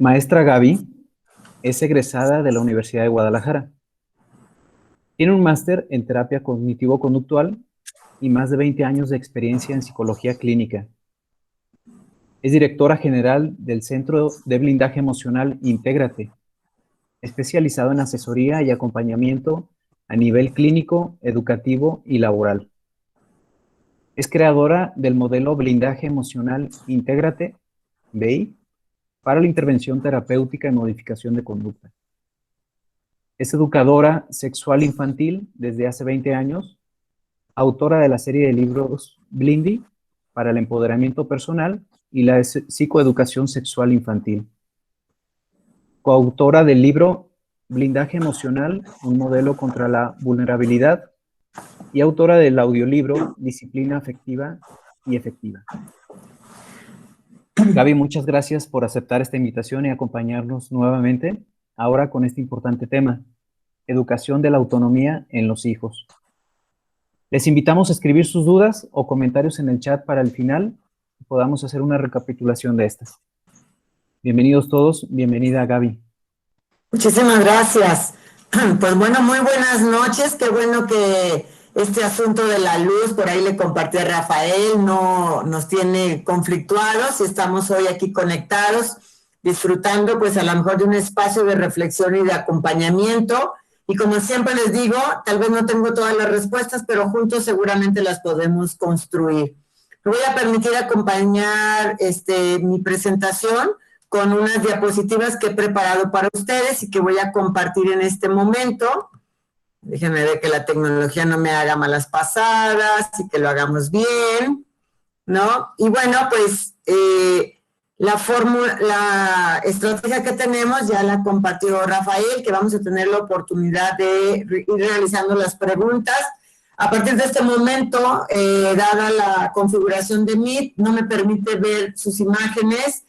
Maestra Gaby es egresada de la Universidad de Guadalajara. Tiene un máster en terapia cognitivo-conductual y más de 20 años de experiencia en psicología clínica. Es directora general del Centro de Blindaje Emocional Intégrate, especializado en asesoría y acompañamiento a nivel clínico, educativo y laboral. Es creadora del modelo Blindaje Emocional Intégrate, BEI, para la intervención terapéutica y modificación de conducta. Es educadora sexual infantil desde hace 20 años, autora de la serie de libros Blindy para el empoderamiento personal y la psicoeducación sexual infantil. Coautora del libro Blindaje Emocional, un modelo contra la vulnerabilidad, y autora del audiolibro Disciplina Afectiva y Efectiva. Gaby, muchas gracias por aceptar esta invitación y acompañarnos nuevamente, ahora con este importante tema, educación de la autonomía en los hijos. Les invitamos a escribir sus dudas o comentarios en el chat para el final y podamos hacer una recapitulación de estas. Bienvenidos todos, bienvenida Gaby. Muchísimas gracias. Pues bueno, muy buenas noches. Qué bueno que este asunto de la luz, por ahí le compartí a Rafael, no nos tiene conflictuados y estamos hoy aquí conectados, disfrutando pues a lo mejor de un espacio de reflexión y de acompañamiento. Y como siempre les digo, tal vez no tengo todas las respuestas, pero juntos seguramente las podemos construir. Me voy a permitir acompañar mi presentación con unas diapositivas que he preparado para ustedes y que voy a compartir en este momento. Déjenme ver que la tecnología no me haga malas pasadas y que lo hagamos bien, ¿no? Y bueno, pues la estrategia que tenemos ya la compartió Rafael, que vamos a tener la oportunidad de ir realizando las preguntas. A partir de este momento, dada la configuración de Meet, no me permite ver sus imágenes,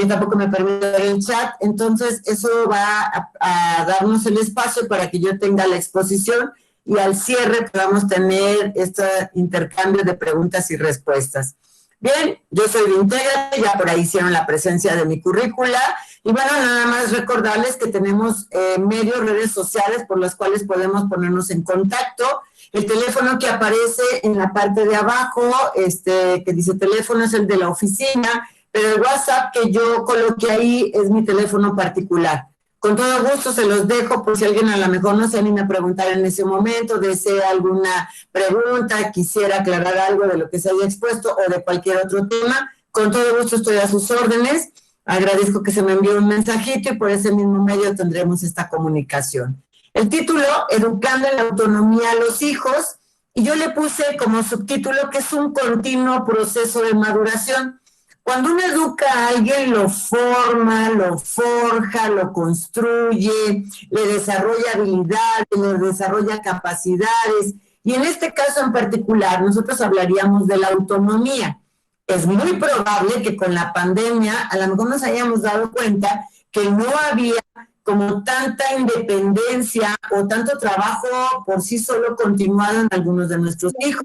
ni tampoco me permite ver el chat, entonces eso va a darnos el espacio para que yo tenga la exposición y al cierre podamos tener este intercambio de preguntas y respuestas. Bien, yo soy de Intégrate, ya por ahí hicieron la presencia de mi currícula, y bueno, nada más recordarles que tenemos medios, redes sociales por las cuales podemos ponernos en contacto. El teléfono que aparece en la parte de abajo, que dice teléfono, es el de la oficina, pero el WhatsApp que yo coloqué ahí es mi teléfono particular. Con todo gusto se los dejo por si alguien a lo mejor no se anima a preguntar en ese momento, desea alguna pregunta, quisiera aclarar algo de lo que se haya expuesto o de cualquier otro tema. Con todo gusto estoy a sus órdenes. Agradezco que se me envíe un mensajito y por ese mismo medio tendremos esta comunicación. El título, Educando en la autonomía a los hijos, y yo le puse como subtítulo que es un continuo proceso de maduración. Cuando uno educa a alguien, lo forma, lo forja, lo construye, le desarrolla habilidades, le desarrolla capacidades, y en este caso en particular nosotros hablaríamos de la autonomía. Es muy probable que con la pandemia a lo mejor nos hayamos dado cuenta que no había como tanta independencia o tanto trabajo por sí solo continuado en algunos de nuestros hijos.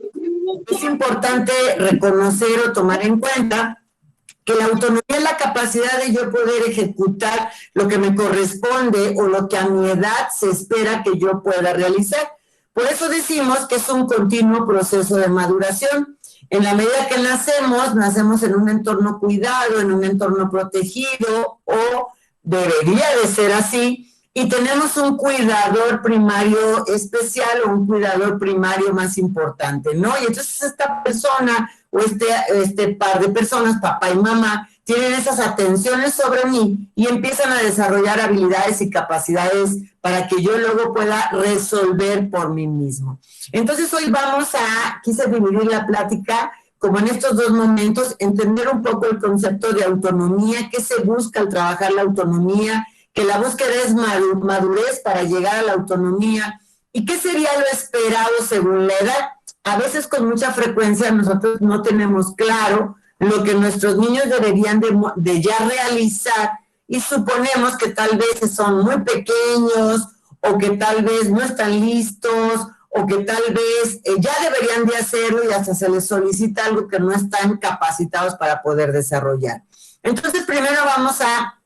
Es importante reconocer o tomar en cuenta que la autonomía es la capacidad de yo poder ejecutar lo que me corresponde o lo que a mi edad se espera que yo pueda realizar. Por eso decimos que es un continuo proceso de maduración. En la medida que nacemos en un entorno cuidado, en un entorno protegido, o debería de ser así, y tenemos un cuidador primario especial o un cuidador primario más importante, ¿no? Y entonces esta persona o este par de personas, papá y mamá, tienen esas atenciones sobre mí y empiezan a desarrollar habilidades y capacidades para que yo luego pueda resolver por mí mismo. Entonces hoy quise dividir la plática como en estos dos momentos, entender un poco el concepto de autonomía, qué se busca al trabajar la autonomía, que la búsqueda es madurez para llegar a la autonomía, y qué sería lo esperado según la edad. A veces con mucha frecuencia nosotros no tenemos claro lo que nuestros niños deberían de ya realizar y suponemos que tal vez son muy pequeños o que tal vez no están listos o que tal vez ya deberían de hacerlo y hasta se les solicita algo que no están capacitados para poder desarrollar. Entonces primero vamos a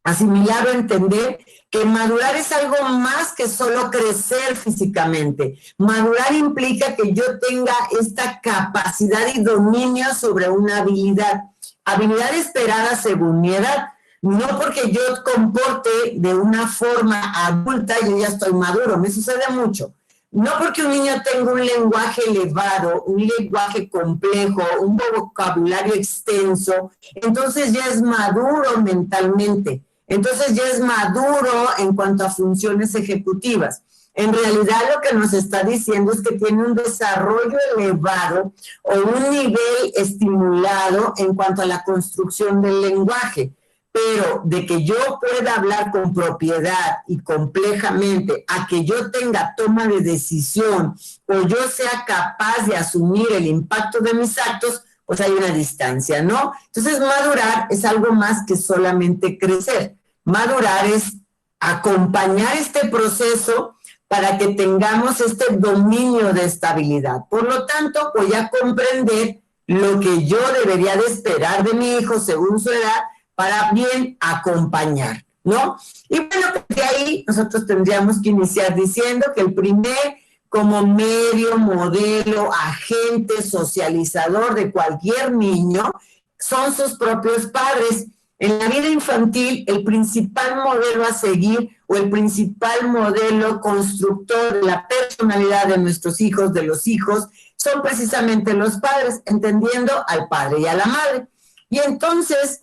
asimilar o entender que madurar es algo más que solo crecer físicamente. Madurar implica que yo tenga esta capacidad y dominio sobre una habilidad esperada según mi edad. No porque yo comporte de una forma adulta, yo ya estoy maduro, me sucede mucho. No porque un niño tenga un lenguaje elevado, un lenguaje complejo, un vocabulario extenso, entonces ya es maduro mentalmente. Entonces ya es maduro en cuanto a funciones ejecutivas. En realidad lo que nos está diciendo es que tiene un desarrollo elevado o un nivel estimulado en cuanto a la construcción del lenguaje. Pero de que yo pueda hablar con propiedad y complejamente, a que yo tenga toma de decisión o yo sea capaz de asumir el impacto de mis actos, pues hay una distancia, ¿no? Entonces madurar es algo más que solamente crecer. Madurar es acompañar este proceso para que tengamos este dominio de estabilidad. Por lo tanto, voy a comprender lo que yo debería de esperar de mi hijo según su edad para bien acompañar, ¿no? Y bueno, de ahí nosotros tendríamos que iniciar diciendo que el primer como medio, modelo, agente socializador de cualquier niño son sus propios padres. En la vida infantil, el principal modelo a seguir o el principal modelo constructor de la personalidad de nuestros hijos, de los hijos, son precisamente los padres, entendiendo al padre y a la madre. Y entonces,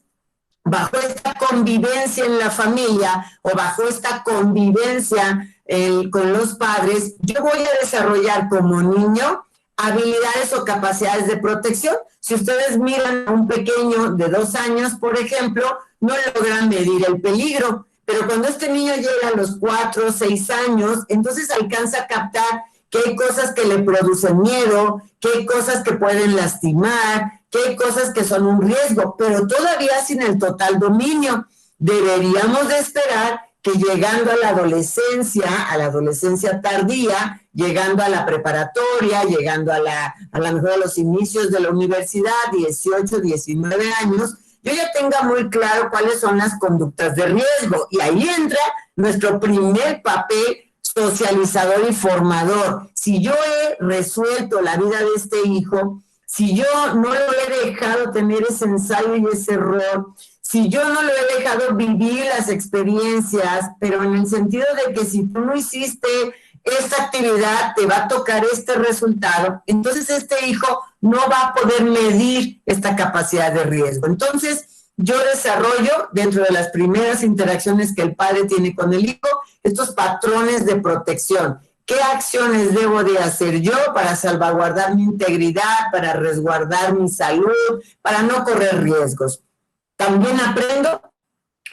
bajo esta convivencia en la familia o bajo esta convivencia con los padres, yo voy a desarrollar como niño habilidades o capacidades de protección. Si ustedes miran a un pequeño de 2 años, por ejemplo, no logran medir el peligro, pero cuando este niño llega a los 4 o 6 años, entonces alcanza a captar que hay cosas que le producen miedo, que hay cosas que pueden lastimar, que hay cosas que son un riesgo, pero todavía sin el total dominio. Deberíamos de esperar que llegando a la adolescencia tardía, llegando a la preparatoria, llegando a lo mejor a los inicios de la universidad, 18, 19 años, yo ya tenga muy claro cuáles son las conductas de riesgo. Y ahí entra nuestro primer papel socializador y formador. Si yo he resuelto la vida de este hijo, si yo no lo he dejado tener ese ensayo y ese error, si yo no lo he dejado vivir las experiencias, pero en el sentido de que si tú no hiciste esta actividad, te va a tocar este resultado, entonces este hijo no va a poder medir esta capacidad de riesgo. Entonces, yo desarrollo, dentro de las primeras interacciones que el padre tiene con el hijo, estos patrones de protección. ¿Qué acciones debo de hacer yo para salvaguardar mi integridad, para resguardar mi salud, para no correr riesgos? También aprendo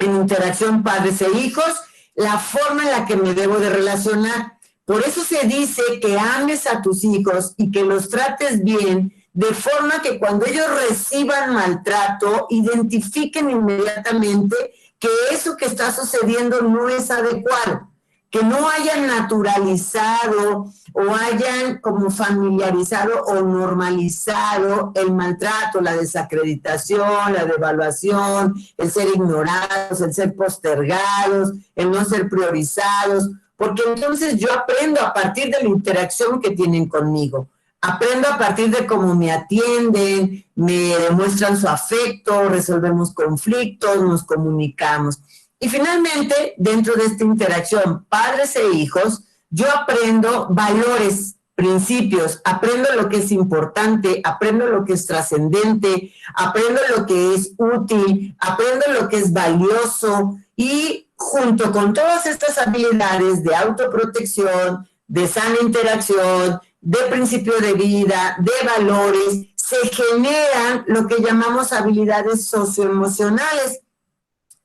en interacción padres e hijos la forma en la que me debo de relacionar. Por eso se dice que ames a tus hijos y que los trates bien, de forma que cuando ellos reciban maltrato, identifiquen inmediatamente que eso que está sucediendo no es adecuado, que no hayan naturalizado o hayan como familiarizado o normalizado el maltrato, la desacreditación, la devaluación, el ser ignorados, el ser postergados, el no ser priorizados, porque entonces yo aprendo a partir de la interacción que tienen conmigo. Aprendo a partir de cómo me atienden, me demuestran su afecto, resolvemos conflictos, nos comunicamos. Y finalmente, dentro de esta interacción padres e hijos, yo aprendo valores, principios, aprendo lo que es importante, aprendo lo que es trascendente, aprendo lo que es útil, aprendo lo que es valioso y junto con todas estas habilidades de autoprotección, de sana interacción, de principio de vida, de valores, se generan lo que llamamos habilidades socioemocionales.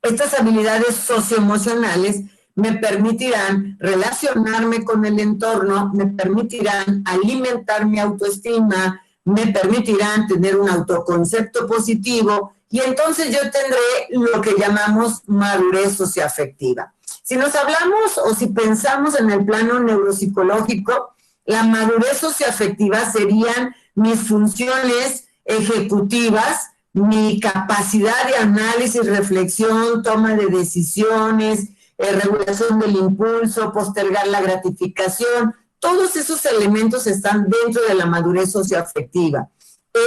Estas habilidades socioemocionales me permitirán relacionarme con el entorno, me permitirán alimentar mi autoestima, me permitirán tener un autoconcepto positivo y entonces yo tendré lo que llamamos madurez socioafectiva. Si nos hablamos o si pensamos en el plano neuropsicológico, la madurez socioafectiva serían mis funciones ejecutivas mi capacidad de análisis, reflexión, toma de decisiones, regulación del impulso, postergar la gratificación, todos esos elementos están dentro de la madurez socioafectiva.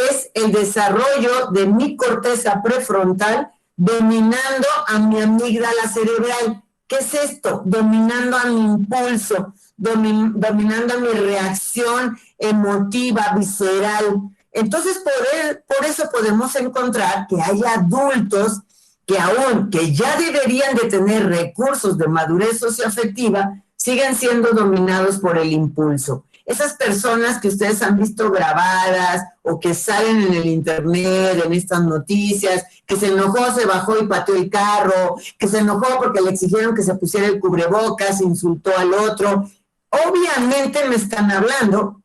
Es el desarrollo de mi corteza prefrontal dominando a mi amígdala cerebral. ¿Qué es esto? Dominando a mi impulso, dominando a mi reacción emotiva, visceral. Entonces, por eso podemos encontrar que hay adultos que ya deberían de tener recursos de madurez socioafectiva, siguen siendo dominados por el impulso. Esas personas que ustedes han visto grabadas o que salen en el internet, en estas noticias, que se enojó, se bajó y pateó el carro, que se enojó porque le exigieron que se pusiera el cubrebocas, insultó al otro, obviamente me están hablando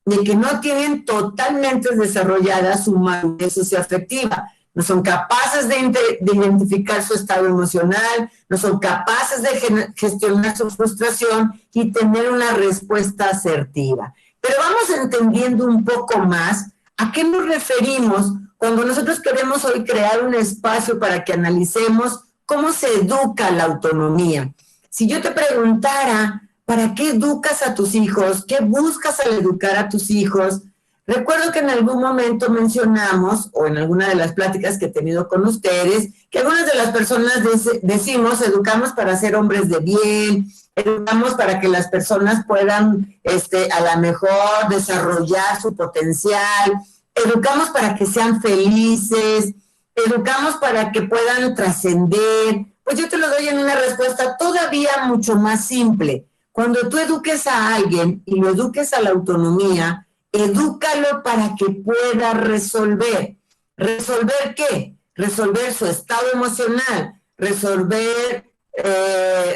de que no tienen totalmente desarrollada su madurez socioafectiva. No son capaces de identificar su estado emocional, no son capaces de gestionar su frustración y tener una respuesta asertiva. Pero vamos entendiendo un poco más a qué nos referimos cuando nosotros queremos hoy crear un espacio para que analicemos cómo se educa la autonomía. Si yo te preguntara, ¿para qué educas a tus hijos? ¿Qué buscas al educar a tus hijos? Recuerdo que en algún momento mencionamos, o en alguna de las pláticas que he tenido con ustedes, que algunas de las personas decimos, educamos para ser hombres de bien, educamos para que las personas puedan a lo mejor desarrollar su potencial, educamos para que sean felices, educamos para que puedan trascender. Pues yo te lo doy en una respuesta todavía mucho más simple. Cuando tú eduques a alguien y lo eduques a la autonomía, edúcalo para que pueda resolver. ¿Resolver qué? Resolver su estado emocional, resolver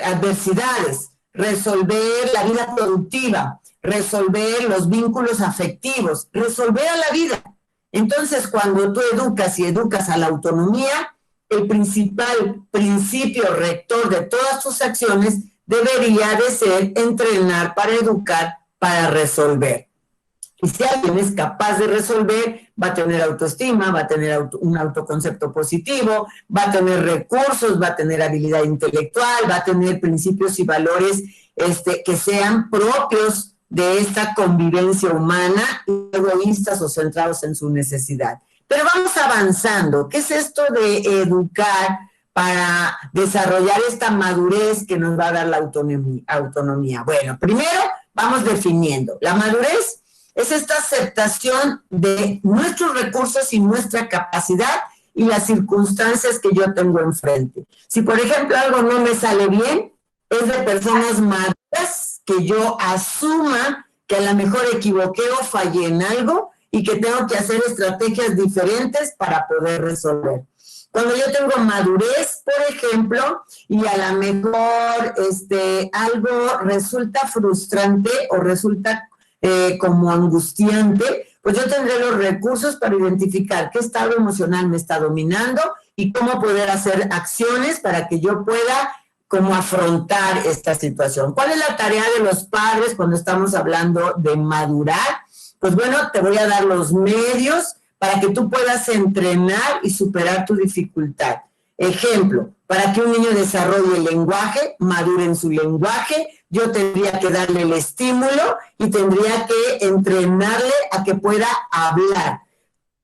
adversidades, resolver la vida productiva, resolver los vínculos afectivos, resolver a la vida. Entonces, cuando tú educas y educas a la autonomía, el principal principio rector de todas tus acciones debería de ser entrenar para educar, para resolver. Y si alguien es capaz de resolver, va a tener autoestima, va a tener un autoconcepto positivo, va a tener recursos, va a tener habilidad intelectual, va a tener principios y valores que sean propios de esta convivencia humana, egoístas o centrados en su necesidad. Pero vamos avanzando. ¿Qué es esto de educar para desarrollar esta madurez que nos va a dar la autonomía? Bueno, primero vamos definiendo. La madurez es esta aceptación de nuestros recursos y nuestra capacidad y las circunstancias que yo tengo enfrente. Si, por ejemplo, algo no me sale bien, es de personas maduras que yo asuma que a lo mejor equivoqué o fallé en algo y que tengo que hacer estrategias diferentes para poder resolver. Cuando yo tengo madurez, por ejemplo, y a lo mejor algo resulta frustrante o resulta como angustiante, pues yo tendré los recursos para identificar qué estado emocional me está dominando y cómo poder hacer acciones para que yo pueda como afrontar esta situación. ¿Cuál es la tarea de los padres cuando estamos hablando de madurar? Pues bueno, te voy a dar los medios para que tú puedas entrenar y superar tu dificultad. Ejemplo, para que un niño desarrolle el lenguaje, madure en su lenguaje, yo tendría que darle el estímulo y tendría que entrenarle a que pueda hablar.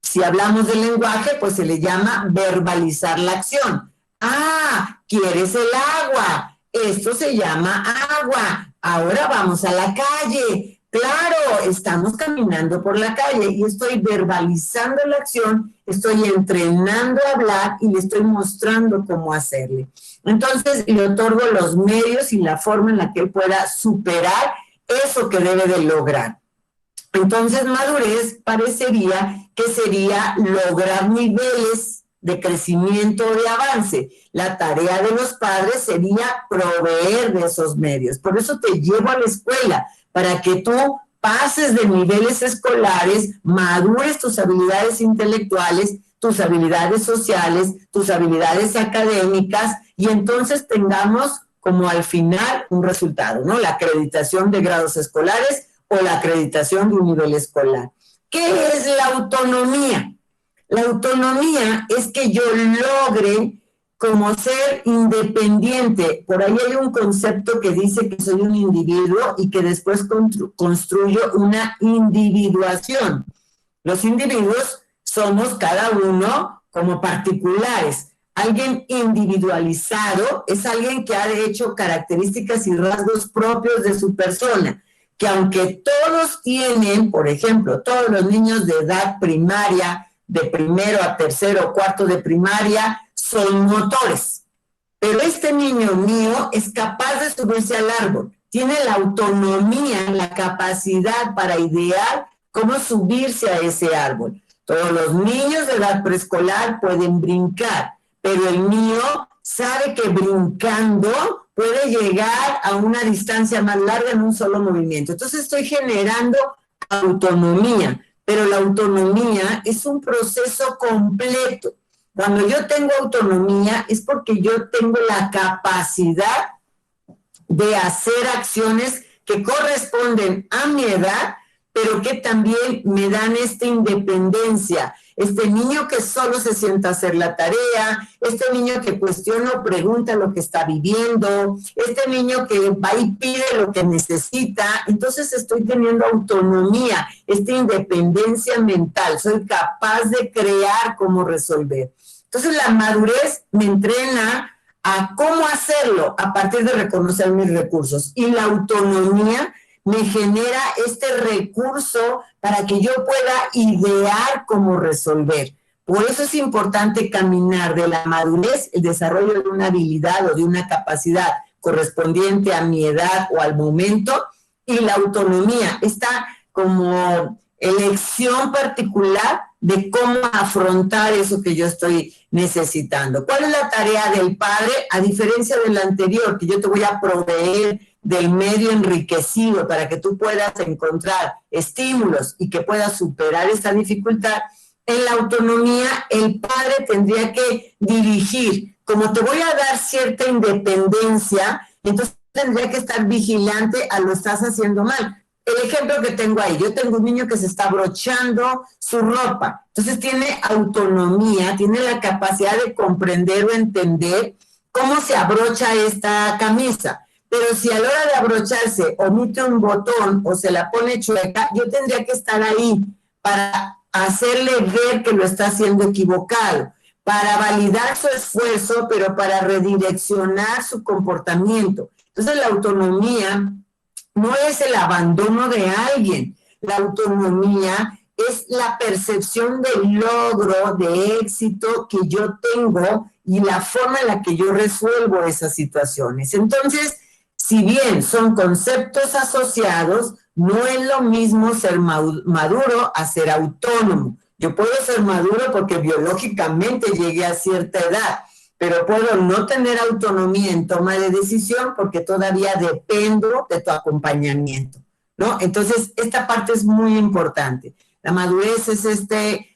Si hablamos del lenguaje, pues se le llama verbalizar la acción. Ah, ¿quieres el agua? Esto se llama agua. Ahora vamos a la calle. Claro, estamos caminando por la calle y estoy verbalizando la acción, estoy entrenando a hablar y le estoy mostrando cómo hacerle. Entonces, le otorgo los medios y la forma en la que él pueda superar eso que debe de lograr. Entonces, madurez parecería que sería lograr niveles de crecimiento o de avance. La tarea de los padres sería proveer de esos medios. Por eso te llevo a la escuela, para que tú pases de niveles escolares, madures tus habilidades intelectuales, tus habilidades sociales, tus habilidades académicas, y entonces tengamos como al final un resultado, ¿no? La acreditación de grados escolares o la acreditación de un nivel escolar. ¿Qué es la autonomía? La autonomía es que yo logre como ser independiente. Por ahí hay un concepto que dice que soy un individuo y que después construyo una individuación. Los individuos somos cada uno como particulares. Alguien individualizado es alguien que ha hecho características y rasgos propios de su persona, que aunque todos tienen, por ejemplo, todos los niños de edad primaria, de primero a tercero o cuarto de primaria, son motores. Pero este niño mío es capaz de subirse al árbol, tiene la autonomía, la capacidad para idear cómo subirse a ese árbol. Todos los niños de edad preescolar pueden brincar, pero el mío sabe que brincando puede llegar a una distancia más larga en un solo movimiento. Entonces estoy generando autonomía, pero la autonomía es un proceso completo. Cuando yo tengo autonomía es porque yo tengo la capacidad de hacer acciones que corresponden a mi edad, pero que también me dan esta independencia. Este niño que solo se sienta a hacer la tarea, este niño que cuestiona o pregunta lo que está viviendo, este niño que va y pide lo que necesita. Entonces estoy teniendo autonomía, esta independencia mental, soy capaz de crear cómo resolver. Entonces la madurez me entrena a cómo hacerlo a partir de reconocer mis recursos. Y la autonomía me genera este recurso para que yo pueda idear cómo resolver. Por eso es importante caminar de la madurez, el desarrollo de una habilidad o de una capacidad correspondiente a mi edad o al momento, y la autonomía, esta como elección particular de cómo afrontar eso que yo estoy necesitando. ¿Cuál es la tarea del padre? A diferencia de la anterior, que yo te voy a proveer del medio enriquecido para que tú puedas encontrar estímulos y que puedas superar esta dificultad, en la autonomía el padre tendría que dirigir. Como te voy a dar cierta independencia, entonces tendría que estar vigilante a lo estás haciendo mal. El ejemplo que tengo ahí, yo tengo un niño que se está abrochando su ropa, entonces tiene autonomía, tiene la capacidad de comprender o entender cómo se abrocha esta camisa. Pero si a la hora de abrocharse omite un botón o se la pone chueca, yo tendría que estar ahí para hacerle ver que lo está haciendo equivocado, para validar su esfuerzo, pero para redireccionar su comportamiento. Entonces la autonomía no es el abandono de alguien, la autonomía es la percepción del logro, de éxito que yo tengo y la forma en la que yo resuelvo esas situaciones. Entonces, si bien son conceptos asociados, no es lo mismo ser maduro a ser autónomo. Yo puedo ser maduro porque biológicamente llegué a cierta edad, pero puedo no tener autonomía en toma de decisión porque todavía dependo de tu acompañamiento, ¿no? Entonces, esta parte es muy importante. La madurez es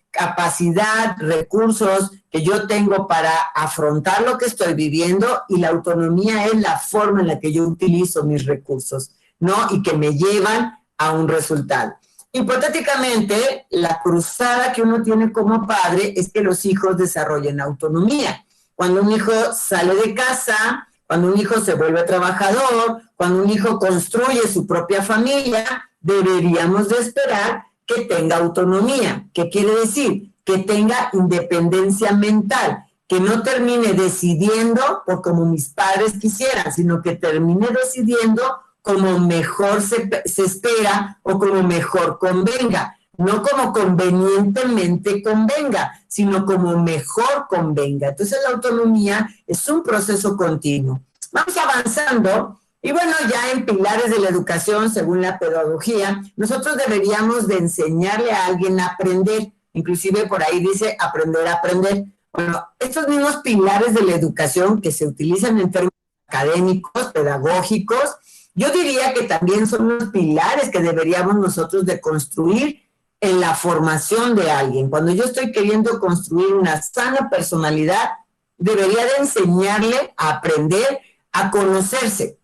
capacidad, recursos que yo tengo para afrontar lo que estoy viviendo, y la autonomía es la forma en la que yo utilizo mis recursos, ¿no? Y que me llevan a un resultado. Hipotéticamente, la cruzada que uno tiene como padre es que los hijos desarrollen autonomía. Cuando un hijo sale de casa, cuando un hijo se vuelve trabajador, cuando un hijo construye su propia familia, deberíamos de esperar que tenga autonomía. ¿Qué quiere decir? Que tenga independencia mental, que no termine decidiendo por como mis padres quisieran, sino que termine decidiendo como mejor se espera o como mejor convenga. No como convenientemente convenga, sino como mejor convenga. Entonces la autonomía es un proceso continuo. Vamos avanzando. Y bueno, ya en pilares de la educación, según la pedagogía, nosotros deberíamos de enseñarle a alguien a aprender. Inclusive por ahí dice aprender a aprender. Bueno, estos mismos pilares de la educación que se utilizan en términos académicos, pedagógicos, yo diría que también son los pilares que deberíamos nosotros de construir en la formación de alguien. Cuando yo estoy queriendo construir una sana personalidad, debería de enseñarle a aprender a conocerse.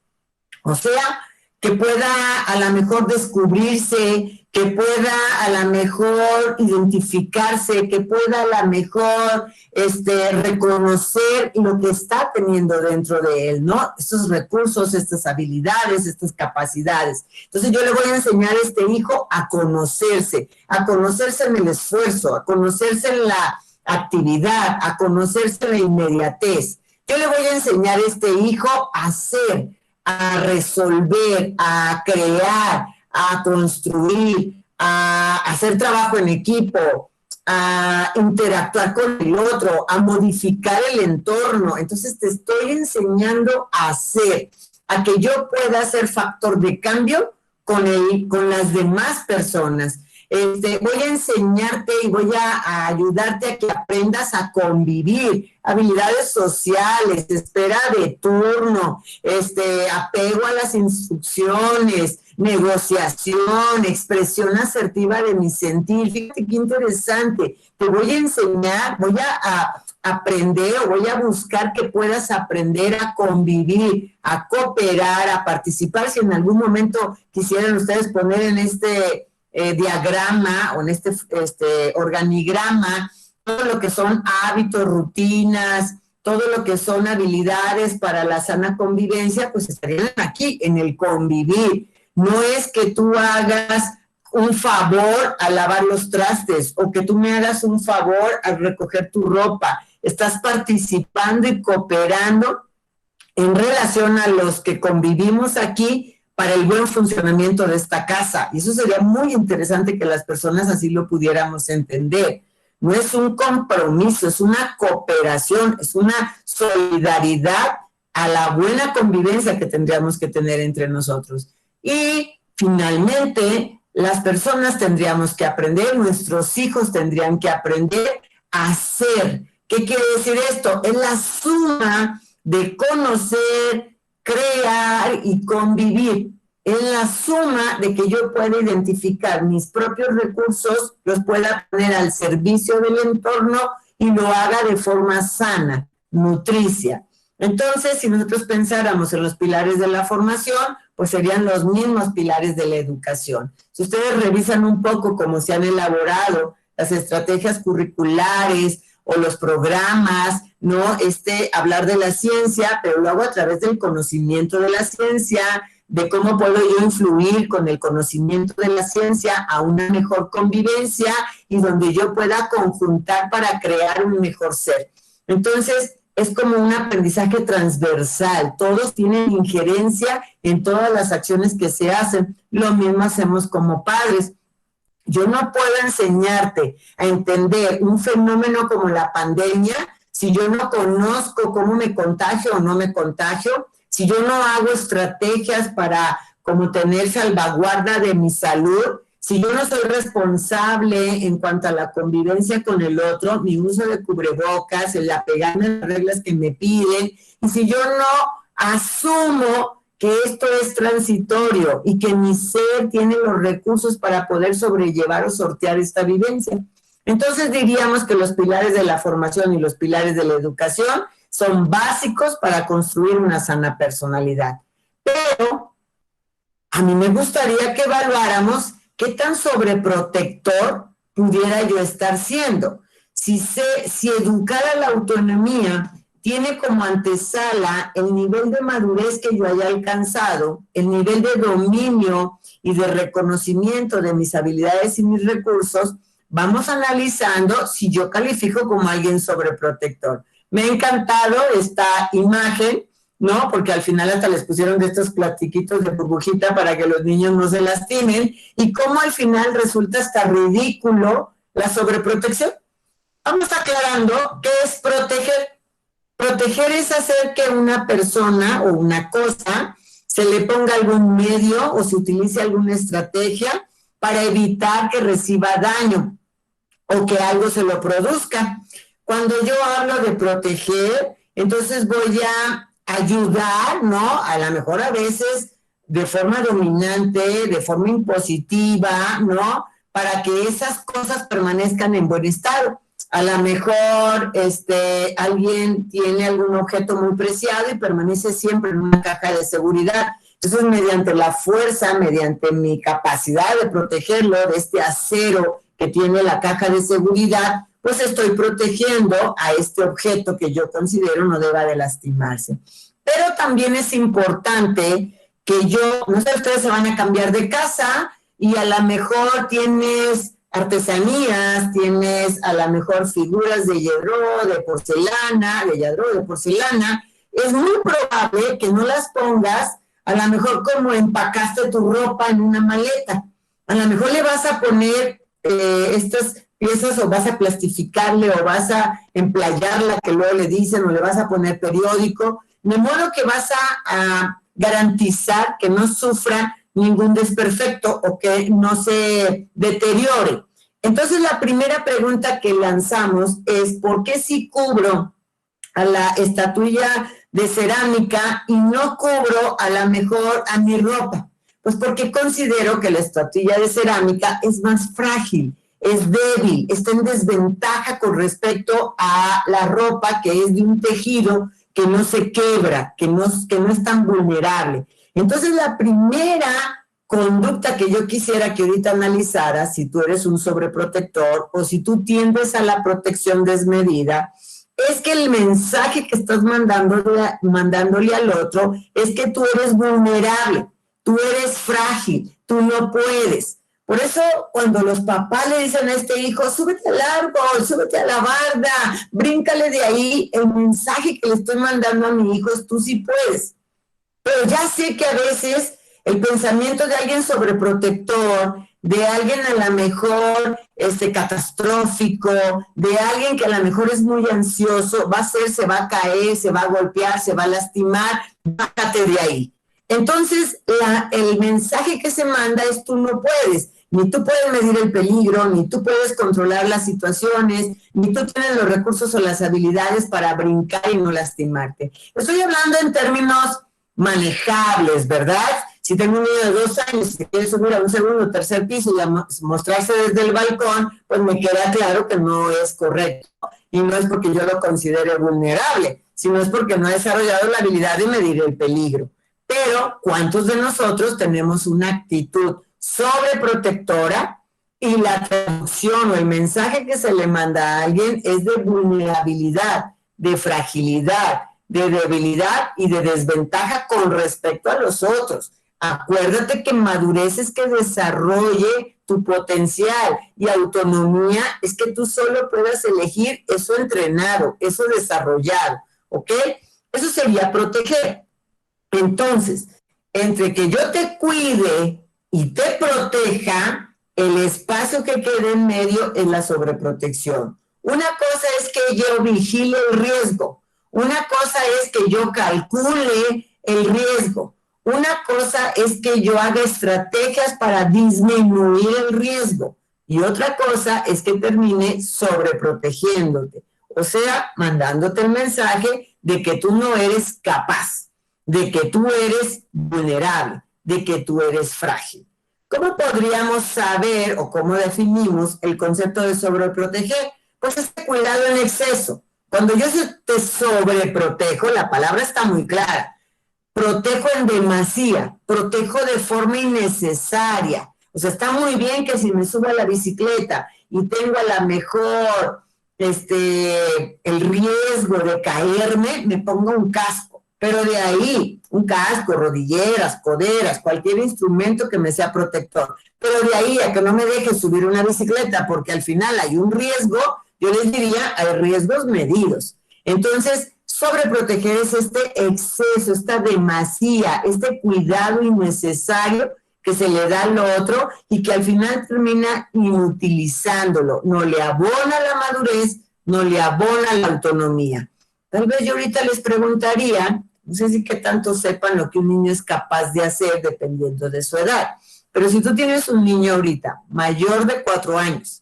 O sea, que pueda a lo mejor descubrirse, que pueda a lo mejor identificarse, que pueda a lo mejor reconocer lo que está teniendo dentro de él, ¿no? Estos recursos, estas habilidades, estas capacidades. Entonces yo le voy a enseñar a este hijo a conocerse en el esfuerzo, a conocerse en la actividad, a conocerse en la inmediatez. Yo le voy a enseñar a este hijo a hacer, a resolver, a crear, a construir, a hacer trabajo en equipo, a interactuar con el otro, a modificar el entorno. Entonces te estoy enseñando a hacer, a que yo pueda ser factor de cambio con las demás personas. Voy a enseñarte y voy a ayudarte a que aprendas a convivir, habilidades sociales, espera de turno, apego a las instrucciones, negociación, expresión asertiva de mi sentir. Fíjate qué interesante. Te voy a enseñar, voy a aprender o voy a buscar que puedas aprender a convivir, a cooperar, a participar. Si en algún momento quisieran ustedes poner en diagrama o en este organigrama todo lo que son hábitos, rutinas, todo lo que son habilidades para la sana convivencia, pues estarían aquí en el convivir. No es que tú hagas un favor al lavar los trastes o que tú me hagas un favor al recoger tu ropa. Estás participando y cooperando en relación a los que convivimos aquí para el buen funcionamiento de esta casa. Y eso sería muy interesante que las personas así lo pudiéramos entender. No es un compromiso, es una cooperación, es una solidaridad a la buena convivencia que tendríamos que tener entre nosotros. Y finalmente, las personas tendríamos que aprender, nuestros hijos tendrían que aprender a hacer. ¿Qué quiere decir esto? Es la suma de conocer, crear y convivir. Es la suma de que yo pueda identificar mis propios recursos, los pueda poner al servicio del entorno y lo haga de forma sana, nutricia. Entonces, si nosotros pensáramos en los pilares de la formación, pues serían los mismos pilares de la educación. Si ustedes revisan un poco cómo se han elaborado las estrategias curriculares o los programas, ¿no? Hablar de la ciencia, pero lo hago a través del conocimiento de la ciencia, de cómo puedo yo influir con el conocimiento de la ciencia a una mejor convivencia y donde yo pueda conjuntar para crear un mejor ser. Entonces, es como un aprendizaje transversal. Todos tienen injerencia en todas las acciones que se hacen. Lo mismo hacemos como padres. Yo no puedo enseñarte a entender un fenómeno como la pandemia si yo no conozco cómo me contagio o no me contagio, si yo no hago estrategias para como tener salvaguarda de mi salud, si yo no soy responsable en cuanto a la convivencia con el otro, mi uso de cubrebocas, el apegarme a las reglas que me piden, y si yo no asumo que esto es transitorio y que mi ser tiene los recursos para poder sobrellevar o sortear esta vivencia. Entonces diríamos que los pilares de la formación y los pilares de la educación son básicos para construir una sana personalidad. Pero a mí me gustaría que evaluáramos qué tan sobreprotector pudiera yo estar siendo. Si educar a la autonomía tiene como antesala el nivel de madurez que yo haya alcanzado, el nivel de dominio y de reconocimiento de mis habilidades y mis recursos, vamos analizando si yo califico como alguien sobreprotector. Me ha encantado esta imagen, ¿no? Porque al final hasta les pusieron de estos platiquitos de burbujita para que los niños no se lastimen, y cómo al final resulta hasta ridículo la sobreprotección. Vamos aclarando qué es proteger. Proteger es hacer que una persona o una cosa se le ponga algún medio o se utilice alguna estrategia para evitar que reciba daño o que algo se lo produzca. Cuando yo hablo de proteger, entonces voy a ayudar, ¿no? A lo mejor a veces de forma dominante, de forma impositiva, ¿no? Para que esas cosas permanezcan en buen estado. A lo mejor alguien tiene algún objeto muy preciado y permanece siempre en una caja de seguridad. Entonces, mediante la fuerza, mediante mi capacidad de protegerlo de este acero que tiene la caja de seguridad, pues estoy protegiendo a este objeto que yo considero no deba de lastimarse. Pero también es importante que yo, no sé, ustedes se van a cambiar de casa y a lo mejor tienes artesanías, tienes a lo mejor figuras de Lledró, de porcelana, es muy probable que no las pongas a lo mejor como empacaste tu ropa en una maleta. A lo mejor le vas a poner estas piezas o vas a plastificarle o vas a emplayarla, que luego le dicen, o le vas a poner periódico, de modo que vas a garantizar que no sufra ningún desperfecto o que no se deteriore. Entonces, la primera pregunta que lanzamos es, ¿por qué si cubro a la estatuilla de cerámica y no cubro a lo mejor a mi ropa? Pues porque considero que la estatuilla de cerámica es más frágil, es débil, está en desventaja con respecto a la ropa que es de un tejido que no se quebra, que no es tan vulnerable. Entonces, la primera conducta que yo quisiera que ahorita analizaras, si tú eres un sobreprotector o si tú tiendes a la protección desmedida, es que el mensaje que estás mandándole al otro es que tú eres vulnerable, tú eres frágil, tú no puedes. Por eso, cuando los papás le dicen a este hijo, súbete al árbol, súbete a la barda, bríncale de ahí, el mensaje que le estoy mandando a mi hijo es tú sí puedes. Pero ya sé que a veces el pensamiento de alguien sobreprotector, de alguien a lo mejor catastrófico, de alguien que a lo mejor es muy ansioso, se va a caer, se va a golpear, se va a lastimar, bájate de ahí. Entonces, el mensaje que se manda es tú no puedes. Ni tú puedes medir el peligro, ni tú puedes controlar las situaciones, ni tú tienes los recursos o las habilidades para brincar y no lastimarte. Estoy hablando en términos manejables, ¿verdad? Si tengo un niño de 2 años que quiere subir a un segundo o tercer piso y mostrarse desde el balcón, pues me queda claro que no es correcto. Y no es porque yo lo considere vulnerable, sino es porque no ha desarrollado la habilidad de medir el peligro. Pero, ¿cuántos de nosotros tenemos una actitud sobreprotectora y la traducción o el mensaje que se le manda a alguien es de vulnerabilidad, de fragilidad, de debilidad y de desventaja con respecto a los otros? Acuérdate que madurez es que desarrolle tu potencial y autonomía es que tú solo puedas elegir eso entrenado, eso desarrollado, ¿ok? Eso sería proteger. Entonces, entre que yo te cuide y te proteja, el espacio que quede en medio es la sobreprotección. Una cosa es que yo vigile el riesgo, una cosa es que yo calcule el riesgo, una cosa es que yo haga estrategias para disminuir el riesgo y otra cosa es que termine sobreprotegiéndote, o sea, mandándote el mensaje de que tú no eres capaz, de que tú eres vulnerable, de que tú eres frágil. ¿Cómo podríamos saber o cómo definimos el concepto de sobreproteger? Pues este cuidado en exceso. Cuando yo te sobreprotejo, la palabra está muy clara. Protejo en demasía, protejo de forma innecesaria. O sea, está muy bien que si me subo a la bicicleta y tengo a lo mejor el riesgo de caerme, me pongo un casco. Pero de ahí, un casco, rodilleras, coderas, cualquier instrumento que me sea protector. Pero de ahí a que no me deje subir una bicicleta porque al final hay un riesgo, yo les diría, hay riesgos medidos. Entonces, sobreproteger es este exceso, esta demasía, este cuidado innecesario que se le da al otro y que al final termina inutilizándolo. No le abona la madurez, no le abona la autonomía. Tal vez yo ahorita les preguntaría, no sé si qué tanto sepan lo que un niño es capaz de hacer dependiendo de su edad, pero si tú tienes un niño ahorita mayor de 4 años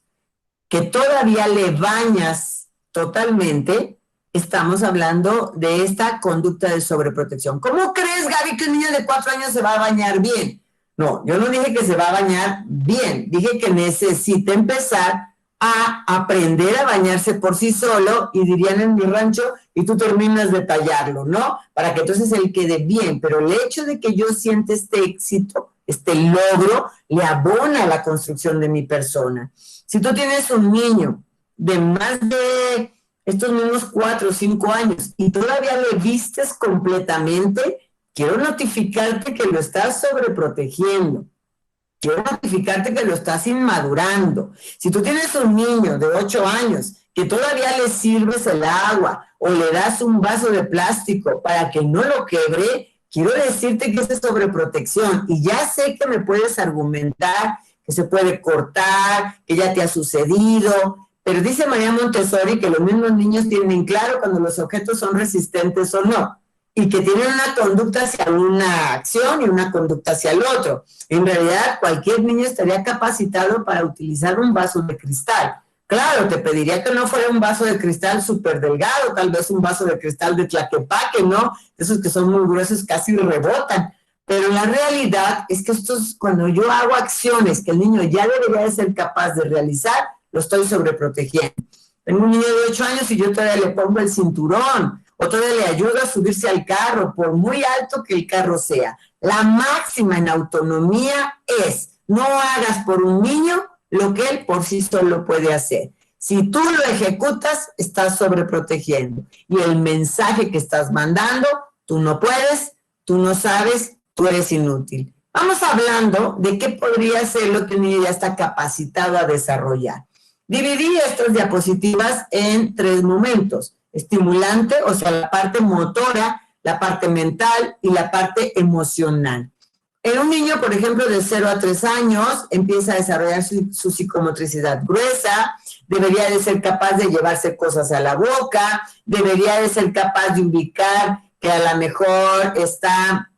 que todavía le bañas totalmente, estamos hablando de esta conducta de sobreprotección. ¿Cómo crees, Gaby, que un niño de 4 años se va a bañar bien? No, yo no dije que se va a bañar bien, dije que necesita empezar a aprender a bañarse por sí solo, y dirían en mi rancho, y tú terminas de tallarlo, ¿no? Para que entonces él quede bien, pero el hecho de que yo sienta este éxito, este logro, le abona a la construcción de mi persona. Si tú tienes un niño de más de estos mismos 4 o 5 años y todavía le vistes completamente, quiero notificarte que lo estás sobreprotegiendo. Quiero notificarte que lo estás inmadurando. Si tú tienes un niño de 8 años que todavía le sirves el agua o le das un vaso de plástico para que no lo quebre, quiero decirte que es sobreprotección. Y ya sé que me puedes argumentar que se puede cortar, que ya te ha sucedido, pero dice María Montessori que los mismos niños tienen claro cuando los objetos son resistentes o no, y que tienen una conducta hacia una acción y una conducta hacia el otro. En realidad, cualquier niño estaría capacitado para utilizar un vaso de cristal. Claro, te pediría que no fuera un vaso de cristal súper delgado, tal vez un vaso de cristal de Tlaquepaque, ¿no? Esos que son muy gruesos casi rebotan. Pero la realidad es que cuando yo hago acciones que el niño ya debería de ser capaz de realizar, lo estoy sobreprotegiendo. Tengo un niño de 8 años y yo todavía le pongo el cinturón, o todavía le ayudo a subirse al carro, por muy alto que el carro sea. La máxima en autonomía es: no hagas por un niño lo que él por sí solo puede hacer. Si tú lo ejecutas, estás sobreprotegiendo. Y el mensaje que estás mandando: tú no puedes, tú no sabes, tú eres inútil. Vamos hablando de qué podría ser lo que un niño ya está capacitado a desarrollar. Dividí estas diapositivas en 3 momentos: estimulante, o sea, la parte motora, la parte mental y la parte emocional. En un niño, por ejemplo, de 0 a 3 años, empieza a desarrollar su psicomotricidad gruesa, debería de ser capaz de llevarse cosas a la boca, debería de ser capaz de ubicar que a lo mejor está,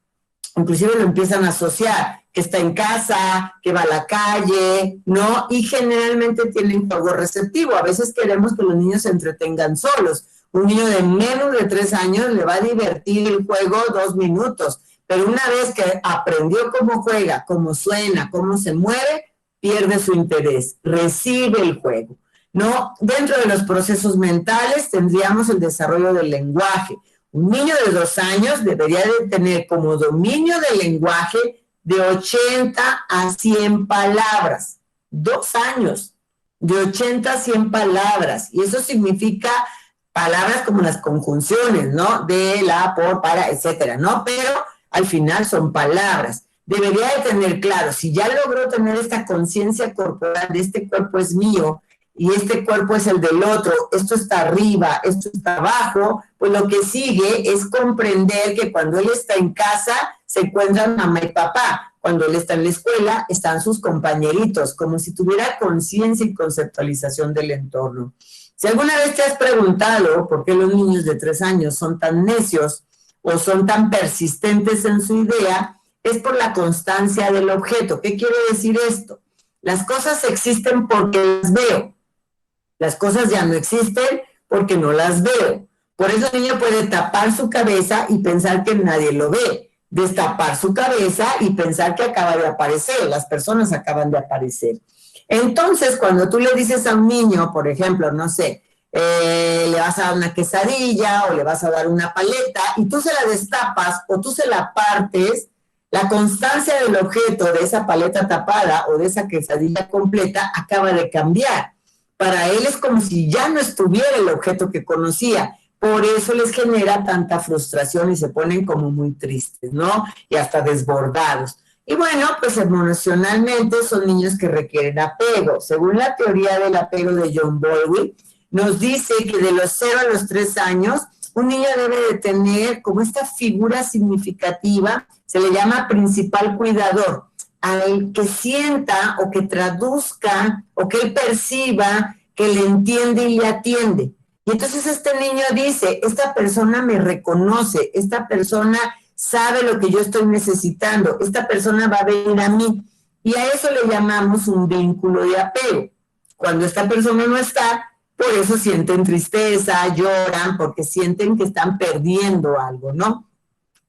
inclusive lo empiezan a asociar, que está en casa, que va a la calle, ¿no? Y generalmente tienen juego receptivo. A veces queremos que los niños se entretengan solos. Un niño de menos de 3 años le va a divertir el juego 2 minutos, pero una vez que aprendió cómo juega, cómo suena, cómo se mueve, pierde su interés, recibe el juego, ¿no? Dentro de los procesos mentales tendríamos el desarrollo del lenguaje. Un niño de 2 años debería de tener como dominio del lenguaje de 80 a 100 palabras. 2 años, de 80 a 100 palabras. Y eso significa palabras como las conjunciones, ¿no? De, la, por, para, etcétera, ¿no? Pero al final son palabras. Debería de tener claro, si ya logró tener esta conciencia corporal de este cuerpo es mío y este cuerpo es el del otro, esto está arriba, esto está abajo, pues lo que sigue es comprender que cuando él está en casa se encuentran mamá y papá, cuando él está en la escuela están sus compañeritos, como si tuviera conciencia y conceptualización del entorno. Si alguna vez te has preguntado por qué los niños de 3 años son tan necios o son tan persistentes en su idea, es por la constancia del objeto. ¿Qué quiere decir esto? Las cosas existen porque las veo. Las cosas ya no existen porque no las veo. Por eso el niño puede tapar su cabeza y pensar que nadie lo ve. Destapar su cabeza y pensar que acaba de aparecer, las personas acaban de aparecer. Entonces, cuando tú le dices a un niño, por ejemplo, no sé, le vas a dar una quesadilla o le vas a dar una paleta y tú se la destapas o tú se la partes, la constancia del objeto de esa paleta tapada o de esa quesadilla completa acaba de cambiar. Para él es como si ya no estuviera el objeto que conocía. Por eso les genera tanta frustración y se ponen como muy tristes, ¿no? Y hasta desbordados. Y bueno, pues emocionalmente son niños que requieren apego. Según la teoría del apego de John Bowlby, nos dice que de los 0 a los 3 años, un niño debe de tener como esta figura significativa, se le llama principal cuidador, al que sienta o que traduzca o que él perciba que le entiende y le atiende. Y entonces este niño dice, esta persona me reconoce, esta persona sabe lo que yo estoy necesitando, esta persona va a venir a mí. Y a eso le llamamos un vínculo de apego. Cuando esta persona no está, por eso sienten tristeza, lloran, porque sienten que están perdiendo algo, ¿no?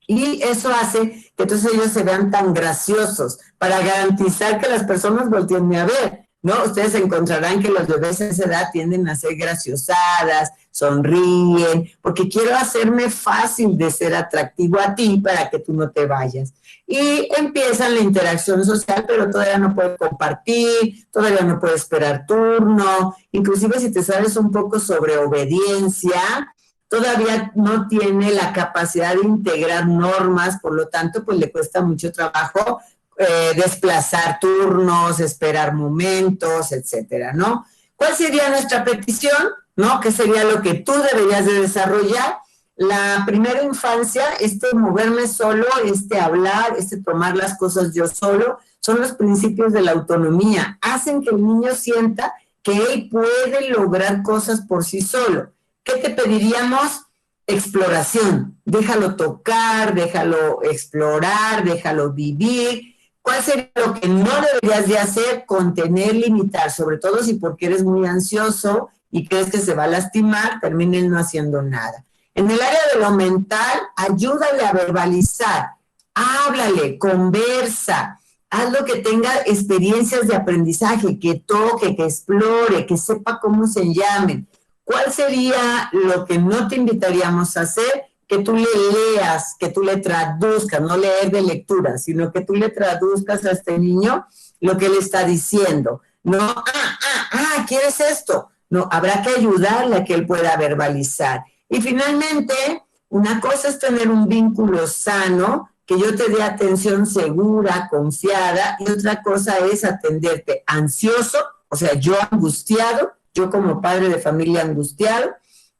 Y eso hace que entonces ellos se vean tan graciosos para garantizar que las personas volteen a ver. ¿no? Ustedes encontrarán que los bebés a esa edad tienden a ser graciosadas, sonríen, porque quiero hacerme fácil de ser atractivo a ti para que tú no te vayas. Y empiezan la interacción social, pero todavía no puede compartir, todavía no puede esperar turno, inclusive si te sabes un poco sobre obediencia, todavía no tiene la capacidad de integrar normas, por lo tanto, pues le cuesta mucho trabajo desplazar turnos, esperar momentos, etcétera, ¿no? ¿Cuál sería nuestra petición? ¿No? ¿Qué sería lo que tú deberías de desarrollar? La primera infancia, moverme solo, hablar, tomar las cosas yo solo, son los principios de la autonomía. Hacen que el niño sienta que él puede lograr cosas por sí solo. ¿Qué te pediríamos? Exploración. Déjalo tocar, déjalo explorar, déjalo vivir. ¿Cuál sería lo que no deberías de hacer? Contener, limitar, sobre todo si porque eres muy ansioso y crees que se va a lastimar, terminen no haciendo nada. En el área de lo mental, ayúdale a verbalizar, háblale, conversa, hazlo que tenga experiencias de aprendizaje, que toque, que explore, que sepa cómo se llamen. ¿Cuál sería lo que no te invitaríamos a hacer? Que tú le leas, que tú le traduzcas, no leer de lectura, sino que tú le traduzcas a este niño lo que él está diciendo. No, ¿quieres esto? No, habrá que ayudarle a que él pueda verbalizar. Y finalmente, una cosa es tener un vínculo sano, que yo te dé atención segura, confiada, y otra cosa es atenderte ansioso, o sea, yo angustiado, yo como padre de familia angustiado,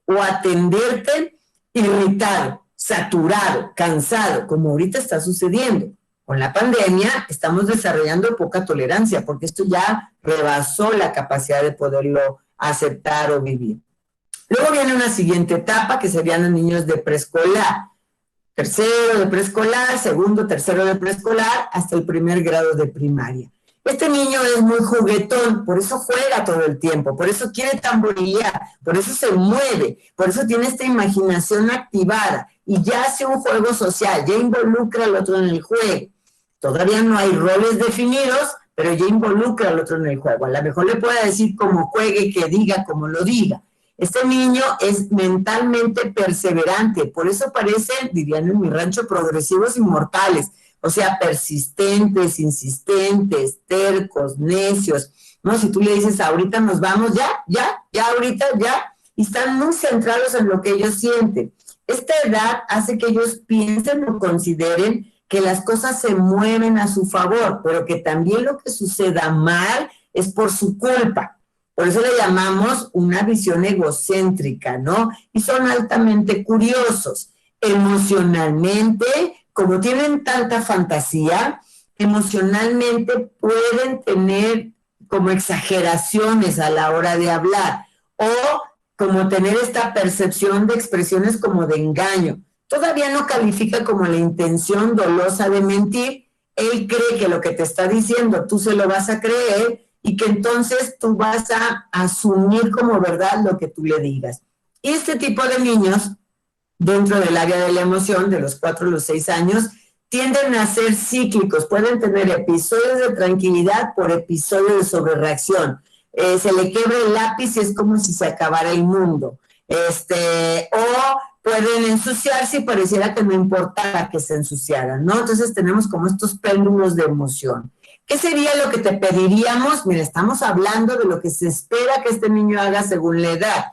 o atenderte irritado, saturado, cansado, como ahorita está sucediendo. Con la pandemia estamos desarrollando poca tolerancia, porque esto ya rebasó la capacidad de poderlo aceptar o vivir. Luego viene una siguiente etapa, que serían los niños de preescolar. Tercero de preescolar, segundo, tercero de preescolar, hasta el primer grado de primaria. Este niño es muy juguetón, por eso juega todo el tiempo, por eso quiere tamborilear, por eso se mueve, por eso tiene esta imaginación activada y ya hace un juego social, ya involucra al otro en el juego. Todavía no hay roles definidos, pero ya involucra al otro en el juego. A lo mejor le puede decir cómo juegue, que diga, cómo lo diga. Este niño es mentalmente perseverante, por eso parecen, dirían en mi rancho, progresivos inmortales. O sea, persistentes, insistentes, tercos, necios, ¿no? Si tú le dices, ahorita nos vamos, ahorita, y están muy centrados en lo que ellos sienten. Esta edad hace que ellos piensen o consideren que las cosas se mueven a su favor, pero que también lo que suceda mal es por su culpa. Por eso le llamamos una visión egocéntrica, ¿no? Y son altamente curiosos. Emocionalmente, como tienen tanta fantasía, emocionalmente pueden tener como exageraciones a la hora de hablar o como tener esta percepción de expresiones como de engaño. Todavía no califica como la intención dolosa de mentir. Él cree que lo que te está diciendo tú se lo vas a creer y que entonces tú vas a asumir como verdad lo que tú le digas. Y este tipo de niños, dentro del área de la emoción, de los 4 a los 6 años, tienden a ser cíclicos, pueden tener episodios de tranquilidad por episodios de sobrereacción. Se le quiebra el lápiz y es como si se acabara el mundo. O pueden ensuciarse y pareciera que no importara que se ensuciaran, ¿no? Entonces tenemos como estos péndulos de emoción. ¿Qué sería lo que te pediríamos? Mira, estamos hablando de lo que se espera que este niño haga según la edad.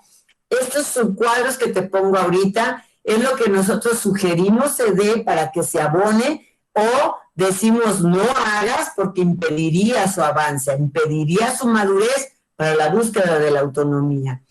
Estos subcuadros que te pongo ahorita es lo que nosotros sugerimos se dé para que se abone o decimos no hagas porque impediría su avance, impediría su madurez para la búsqueda de la autonomía.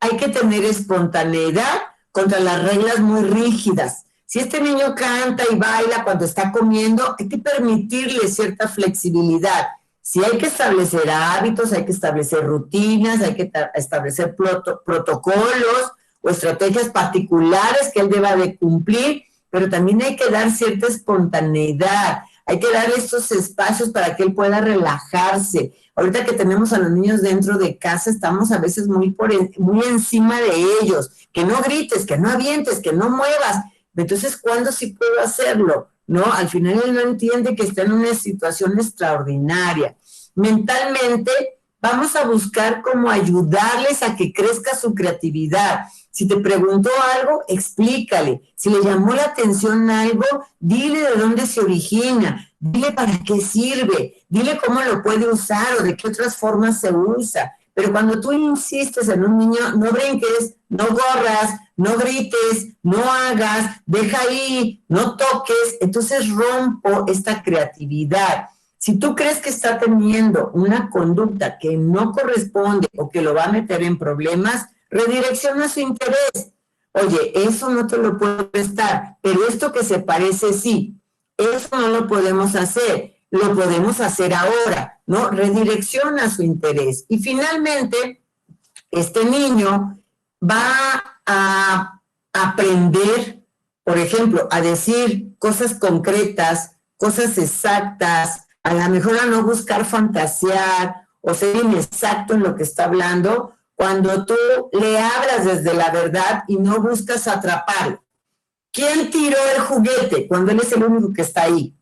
Hay que tener espontaneidad contra las reglas muy rígidas. Si este niño canta y baila cuando está comiendo, hay que permitirle cierta flexibilidad. Si hay que establecer hábitos, hay que establecer rutinas, hay que establecer protocolos o estrategias particulares que él deba de cumplir, pero también hay que dar cierta espontaneidad, hay que dar estos espacios para que él pueda relajarse. Ahorita que tenemos a los niños dentro de casa, estamos a veces muy encima de ellos, que no grites, que no avientes, que no muevas. Entonces, ¿cuándo sí puedo hacerlo? ¿No? Al final él no entiende que está en una situación extraordinaria. Mentalmente vamos a buscar cómo ayudarles a que crezca su creatividad. Si te preguntó algo, explícale. Si le llamó la atención algo, dile de dónde se origina, dile para qué sirve, dile cómo lo puede usar o de qué otras formas se usa. Pero cuando tú insistes en un niño, no brinques, no corras, no grites, no hagas, deja ahí, no toques, entonces rompo esta creatividad. Si tú crees que está teniendo una conducta que no corresponde o que lo va a meter en problemas, redirecciona su interés. Oye, eso no te lo puedo prestar, pero esto que se parece sí. Eso no lo podemos hacer, lo podemos hacer ahora, ¿no? Redirecciona su interés. Y finalmente, este niño va a aprender, por ejemplo, a decir cosas concretas, cosas exactas, a lo mejor a no buscar fantasear o ser inexacto en lo que está hablando, cuando tú le hablas desde la verdad y no buscas atraparlo. ¿Quién tiró el juguete cuando él es el único que está ahí?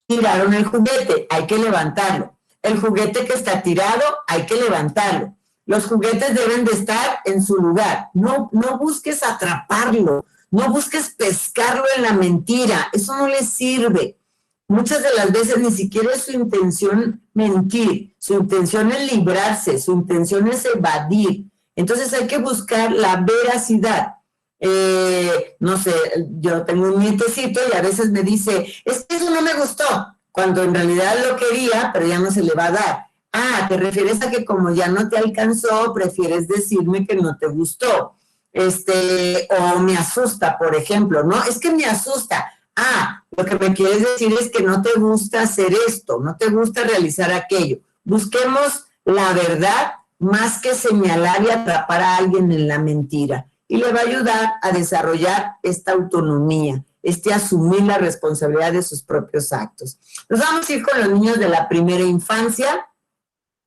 Tiraron el juguete, hay que levantarlo. El juguete que está tirado, hay que levantarlo. Los juguetes deben de estar en su lugar. No busques atraparlo, no busques pescarlo en la mentira, eso no le sirve. Muchas de las veces ni siquiera es su intención mentir, su intención es librarse, su intención es evadir. Entonces hay que buscar la veracidad. No sé, yo tengo un nietecito y a veces me dice, es que eso no me gustó, cuando en realidad lo quería, pero ya no se le va a dar. Ah, te refieres a que como ya no te alcanzó, prefieres decirme que no te gustó. O me asusta, por ejemplo, ¿no? Es que me asusta. Ah, lo que me quieres decir es que no te gusta hacer esto, no te gusta realizar aquello. Busquemos la verdad más que señalar y atrapar a alguien en la mentira. Y le va a ayudar a desarrollar esta autonomía, asumir la responsabilidad de sus propios actos. Nos vamos a ir con los niños de la primera infancia,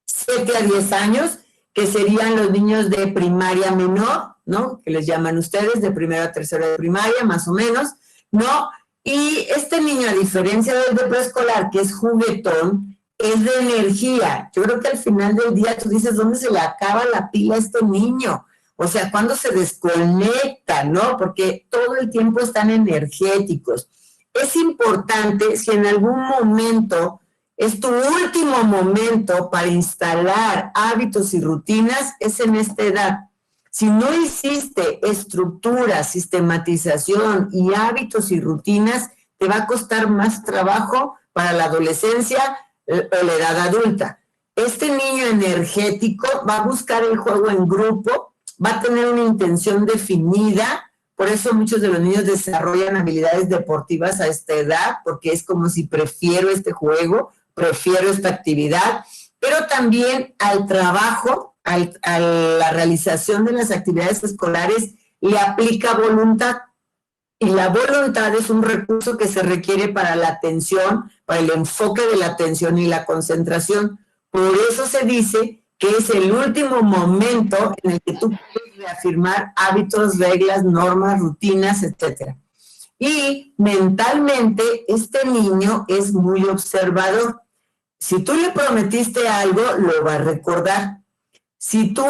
7 a 10 años, que serían los niños de primaria menor, ¿no? Que les llaman ustedes, de primero a tercero de primaria, más o menos, ¿no? Y este niño, a diferencia del de preescolar, que es juguetón, es de energía. Yo creo que al final del día tú dices, ¿dónde se le acaba la pila a este niño? O sea, ¿cuándo se desconecta, no? Porque todo el tiempo están energéticos. Es importante, si en algún momento es tu último momento para instalar hábitos y rutinas, es en esta edad. Si no hiciste estructura, sistematización y hábitos y rutinas, te va a costar más trabajo para la adolescencia o la edad adulta. Este niño energético va a buscar el juego en grupo, va a tener una intención definida, por eso muchos de los niños desarrollan habilidades deportivas a esta edad, porque es como si prefiero este juego, prefiero esta actividad, pero también al trabajo, a la realización de las actividades escolares, le aplica voluntad. Y la voluntad es un recurso que se requiere para la atención, para el enfoque de la atención y la concentración. Por eso se dice que es el último momento en el que tú puedes reafirmar hábitos, reglas, normas, rutinas, etc. Y mentalmente este niño es muy observador. Si tú le prometiste algo, lo va a recordar. Si tú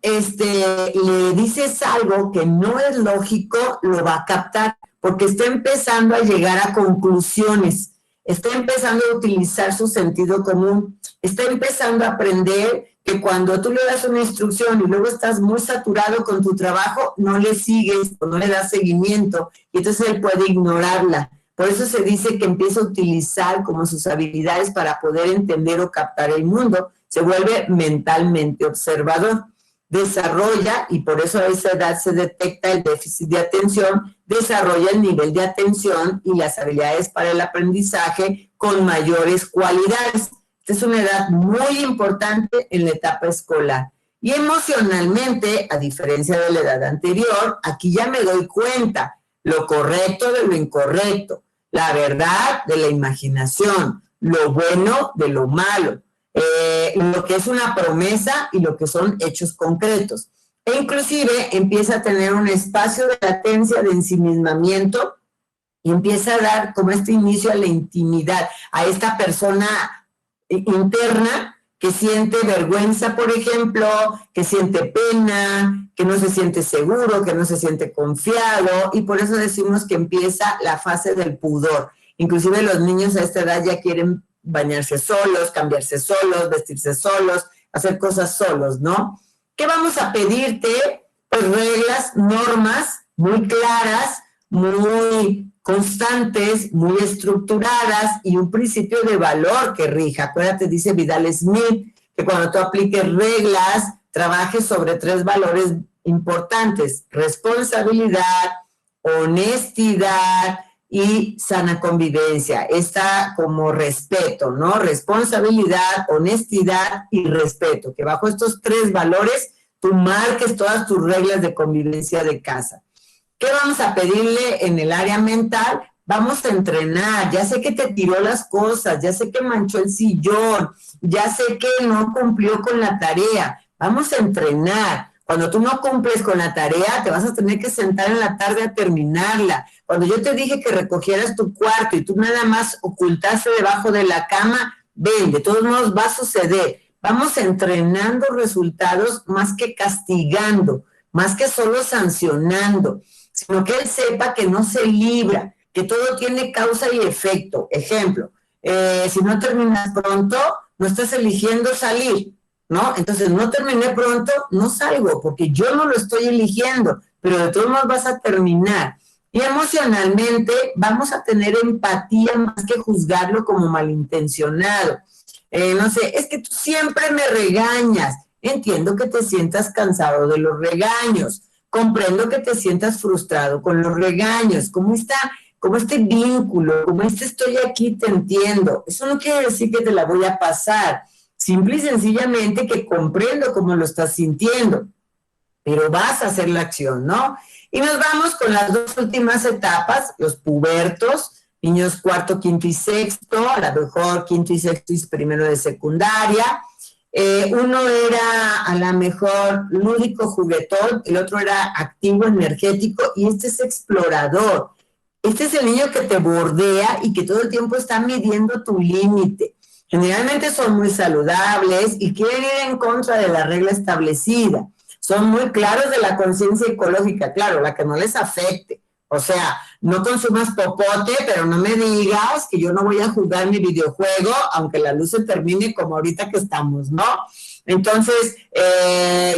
le dices algo que no es lógico, lo va a captar, porque está empezando a llegar a conclusiones, está empezando a utilizar su sentido común, está empezando a aprender que cuando tú le das una instrucción y luego estás muy saturado con tu trabajo, no le sigues o no le das seguimiento, y entonces él puede ignorarla. Por eso se dice que empieza a utilizar como sus habilidades para poder entender o captar el mundo. Se vuelve mentalmente observador, desarrolla, y por eso a esa edad se detecta el déficit de atención, desarrolla el nivel de atención y las habilidades para el aprendizaje con mayores cualidades. Esta es una edad muy importante en la etapa escolar. Y emocionalmente, a diferencia de la edad anterior, aquí ya me doy cuenta lo correcto de lo incorrecto, la verdad de la imaginación, lo bueno de lo malo, lo que es una promesa y lo que son hechos concretos. E inclusive empieza a tener un espacio de latencia, de ensimismamiento, y empieza a dar como este inicio a la intimidad, a esta persona interna que siente vergüenza, por ejemplo, que siente pena, que no se siente seguro, que no se siente confiado, y por eso decimos que empieza la fase del pudor. Inclusive los niños a esta edad ya quieren bañarse solos, cambiarse solos, vestirse solos, hacer cosas solos, ¿no? ¿Qué vamos a pedirte? Pues reglas, normas muy claras, muy constantes, muy estructuradas y un principio de valor que rija. Acuérdate, dice Vidal Smith, que cuando tú apliques reglas, trabajes sobre 3 valores importantes: responsabilidad, honestidad y sana convivencia. Está como respeto, ¿no? Responsabilidad, honestidad y respeto, que bajo estos 3 valores tú marques todas tus reglas de convivencia de casa. ¿Qué vamos a pedirle en el área mental? Vamos a entrenar. Ya sé que te tiró las cosas, ya sé que manchó el sillón, ya sé que no cumplió con la tarea. Vamos a entrenar. Cuando tú no cumples con la tarea, te vas a tener que sentar en la tarde a terminarla. Cuando yo te dije que recogieras tu cuarto y tú nada más ocultaste debajo de la cama, ven, de todos modos va a suceder. Vamos entrenando resultados más que castigando, más que solo sancionando, sino que él sepa que no se libra, que todo tiene causa y efecto. Ejemplo, si no terminas pronto, no estás eligiendo salir, ¿no? Entonces, no terminé pronto, no salgo, porque yo no lo estoy eligiendo, pero de todos modos vas a terminar. Y emocionalmente vamos a tener empatía más que juzgarlo como malintencionado. No sé, es que tú siempre me regañas. Entiendo que te sientas cansado de los regaños. Comprendo que te sientas frustrado con los regaños, como este vínculo, como estoy aquí, te entiendo. Eso no quiere decir que te la voy a pasar, simple y sencillamente que comprendo cómo lo estás sintiendo, pero vas a hacer la acción, ¿no? Y nos vamos con las 2 últimas etapas, los pubertos, niños 4, 5 y 6, a lo mejor 5 y 6 y primero de secundaria. Uno era a lo mejor lúdico, juguetón, el otro era activo, energético, y este es explorador. Este es el niño que te bordea y que todo el tiempo está midiendo tu límite. Generalmente son muy saludables y quieren ir en contra de la regla establecida. Son muy claros de la conciencia ecológica, claro, la que no les afecte. O sea, no consumas popote, pero no me digas que yo no voy a jugar mi videojuego, aunque la luz se termine como ahorita que estamos, ¿no? Entonces,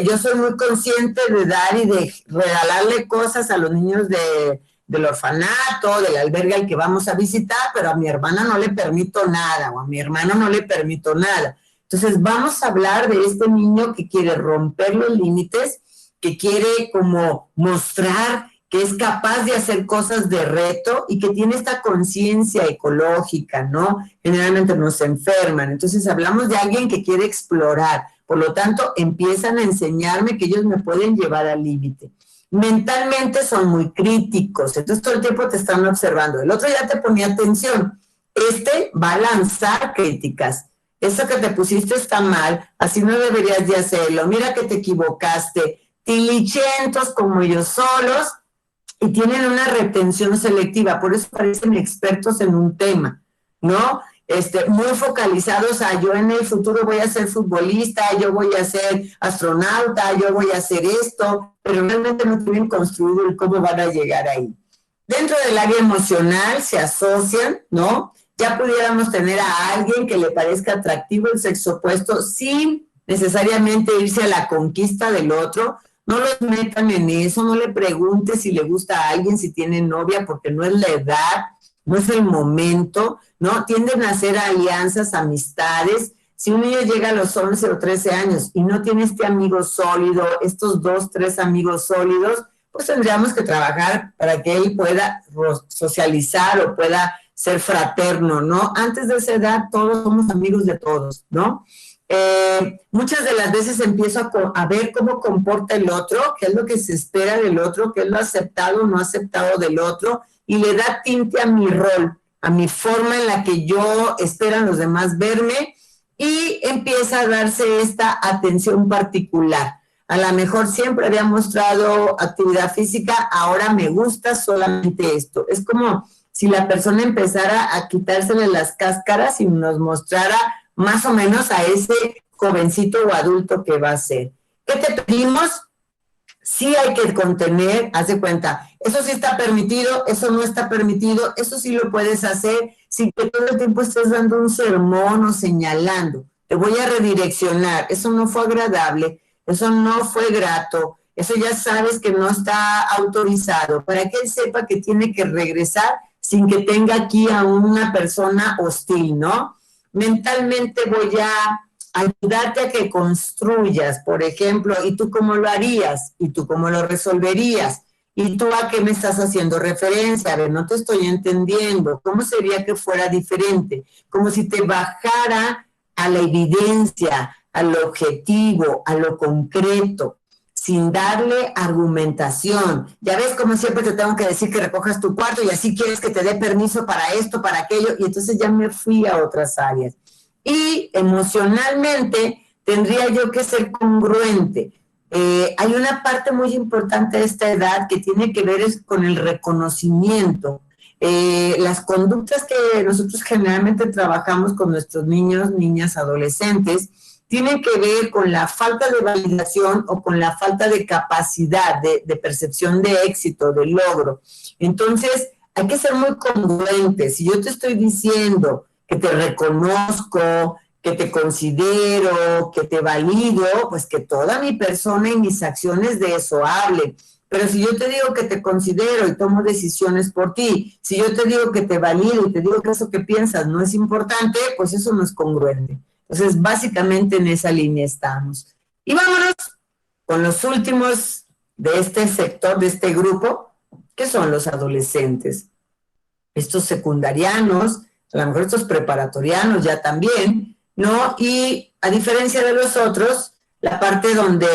yo soy muy consciente de dar y de regalarle cosas a los niños del orfanato, del albergue al que vamos a visitar, pero a mi hermana no le permito nada, o a mi hermano no le permito nada. Entonces, vamos a hablar de este niño que quiere romper los límites, que quiere como mostrar que es capaz de hacer cosas de reto y que tiene esta conciencia ecológica, ¿no? Generalmente no se enferman. Entonces hablamos de alguien que quiere explorar. Por lo tanto, empiezan a enseñarme que ellos me pueden llevar al límite. Mentalmente son muy críticos, entonces todo el tiempo te están observando. El otro ya te ponía atención. Este va a lanzar críticas. Eso que te pusiste está mal, así no deberías de hacerlo. Mira que te equivocaste. Tilichentos como ellos solos, y tienen una retención selectiva, por eso parecen expertos en un tema, ¿no? Muy focalizados a yo en el futuro voy a ser futbolista, yo voy a ser astronauta, yo voy a hacer esto, pero realmente no tienen construido el cómo van a llegar ahí. Dentro del área emocional se asocian, ¿no? Ya pudiéramos tener a alguien que le parezca atractivo el sexo opuesto sin necesariamente irse a la conquista del otro. No los metan en eso, no le preguntes si le gusta a alguien, si tiene novia, porque no es la edad, no es el momento, ¿no? Tienden a hacer alianzas, amistades. Si un niño llega a los 11 o 13 años y no tiene este amigo sólido, estos 2, 3 amigos sólidos, pues tendríamos que trabajar para que él pueda socializar o pueda ser fraterno, ¿no? Antes de esa edad todos somos amigos de todos, ¿no? Muchas de las veces empiezo a ver cómo comporta el otro, qué es lo que se espera del otro, qué es lo aceptado o no aceptado del otro, y le da tinte a mi rol, a mi forma en la que yo esperan los demás verme, y empieza a darse esta atención particular. A lo mejor siempre había mostrado actividad física, ahora me gusta solamente esto. Es como si la persona empezara a quitársele las cáscaras y nos mostrara más o menos a ese jovencito o adulto que va a ser. ¿Qué te pedimos? Sí hay que contener, haz de cuenta, eso sí está permitido, eso no está permitido, eso sí lo puedes hacer sin que todo el tiempo estés dando un sermón o señalando. Te voy a redireccionar, eso no fue agradable, eso no fue grato, eso ya sabes que no está autorizado, para que él sepa que tiene que regresar sin que tenga aquí a una persona hostil, ¿no? Mentalmente voy a ayudarte a que construyas, por ejemplo, ¿y tú cómo lo harías? ¿Y tú cómo lo resolverías? ¿Y tú a qué me estás haciendo referencia? A ver, no te estoy entendiendo. ¿Cómo sería que fuera diferente? Como si te bajara a la evidencia, al objetivo, a lo concreto, sin darle argumentación. Ya ves como siempre te tengo que decir que recojas tu cuarto y así quieres que te dé permiso para esto, para aquello, y entonces ya me fui a otras áreas. Y emocionalmente tendría yo que ser congruente. Hay una parte muy importante de esta edad que tiene que ver con el reconocimiento. Las conductas que nosotros generalmente trabajamos con nuestros niños, niñas, adolescentes, tienen que ver con la falta de validación o con la falta de capacidad de percepción de éxito, de logro. Entonces, hay que ser muy congruentes. Si yo te estoy diciendo que te reconozco, que te considero, que te valido, pues que toda mi persona y mis acciones de eso hablen. Pero si yo te digo que te considero y tomo decisiones por ti, si yo te digo que te valido y te digo que eso que piensas no es importante, pues eso no es congruente. Entonces, básicamente en esa línea estamos. Y vámonos con los últimos de este sector, de este grupo, que son los adolescentes. Estos secundarianos, a lo mejor estos preparatorianos ya también, ¿no? Y a diferencia de los otros, la parte donde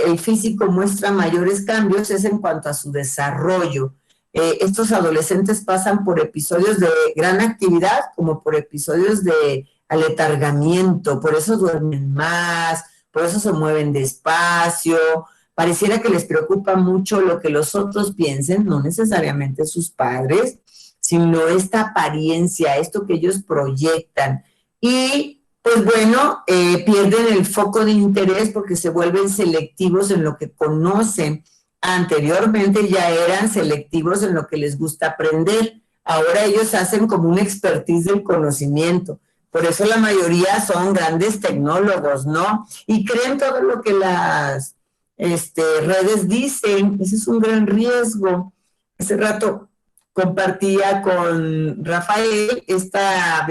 el físico muestra mayores cambios es en cuanto a su desarrollo. Estos adolescentes pasan por episodios de gran actividad como por episodios de aletargamiento, por eso duermen más, por eso se mueven despacio, pareciera que les preocupa mucho lo que los otros piensen, no necesariamente sus padres, sino esta apariencia, esto que ellos proyectan. Y pues bueno, pierden el foco de interés porque se vuelven selectivos en lo que conocen. Anteriormente ya eran selectivos en lo que les gusta aprender. Ahora ellos hacen como un expertise del conocimiento. Por eso la mayoría son grandes tecnólogos, ¿no? Y creen todo lo que las redes dicen. Ese es un gran riesgo. Hace rato compartía con Rafael,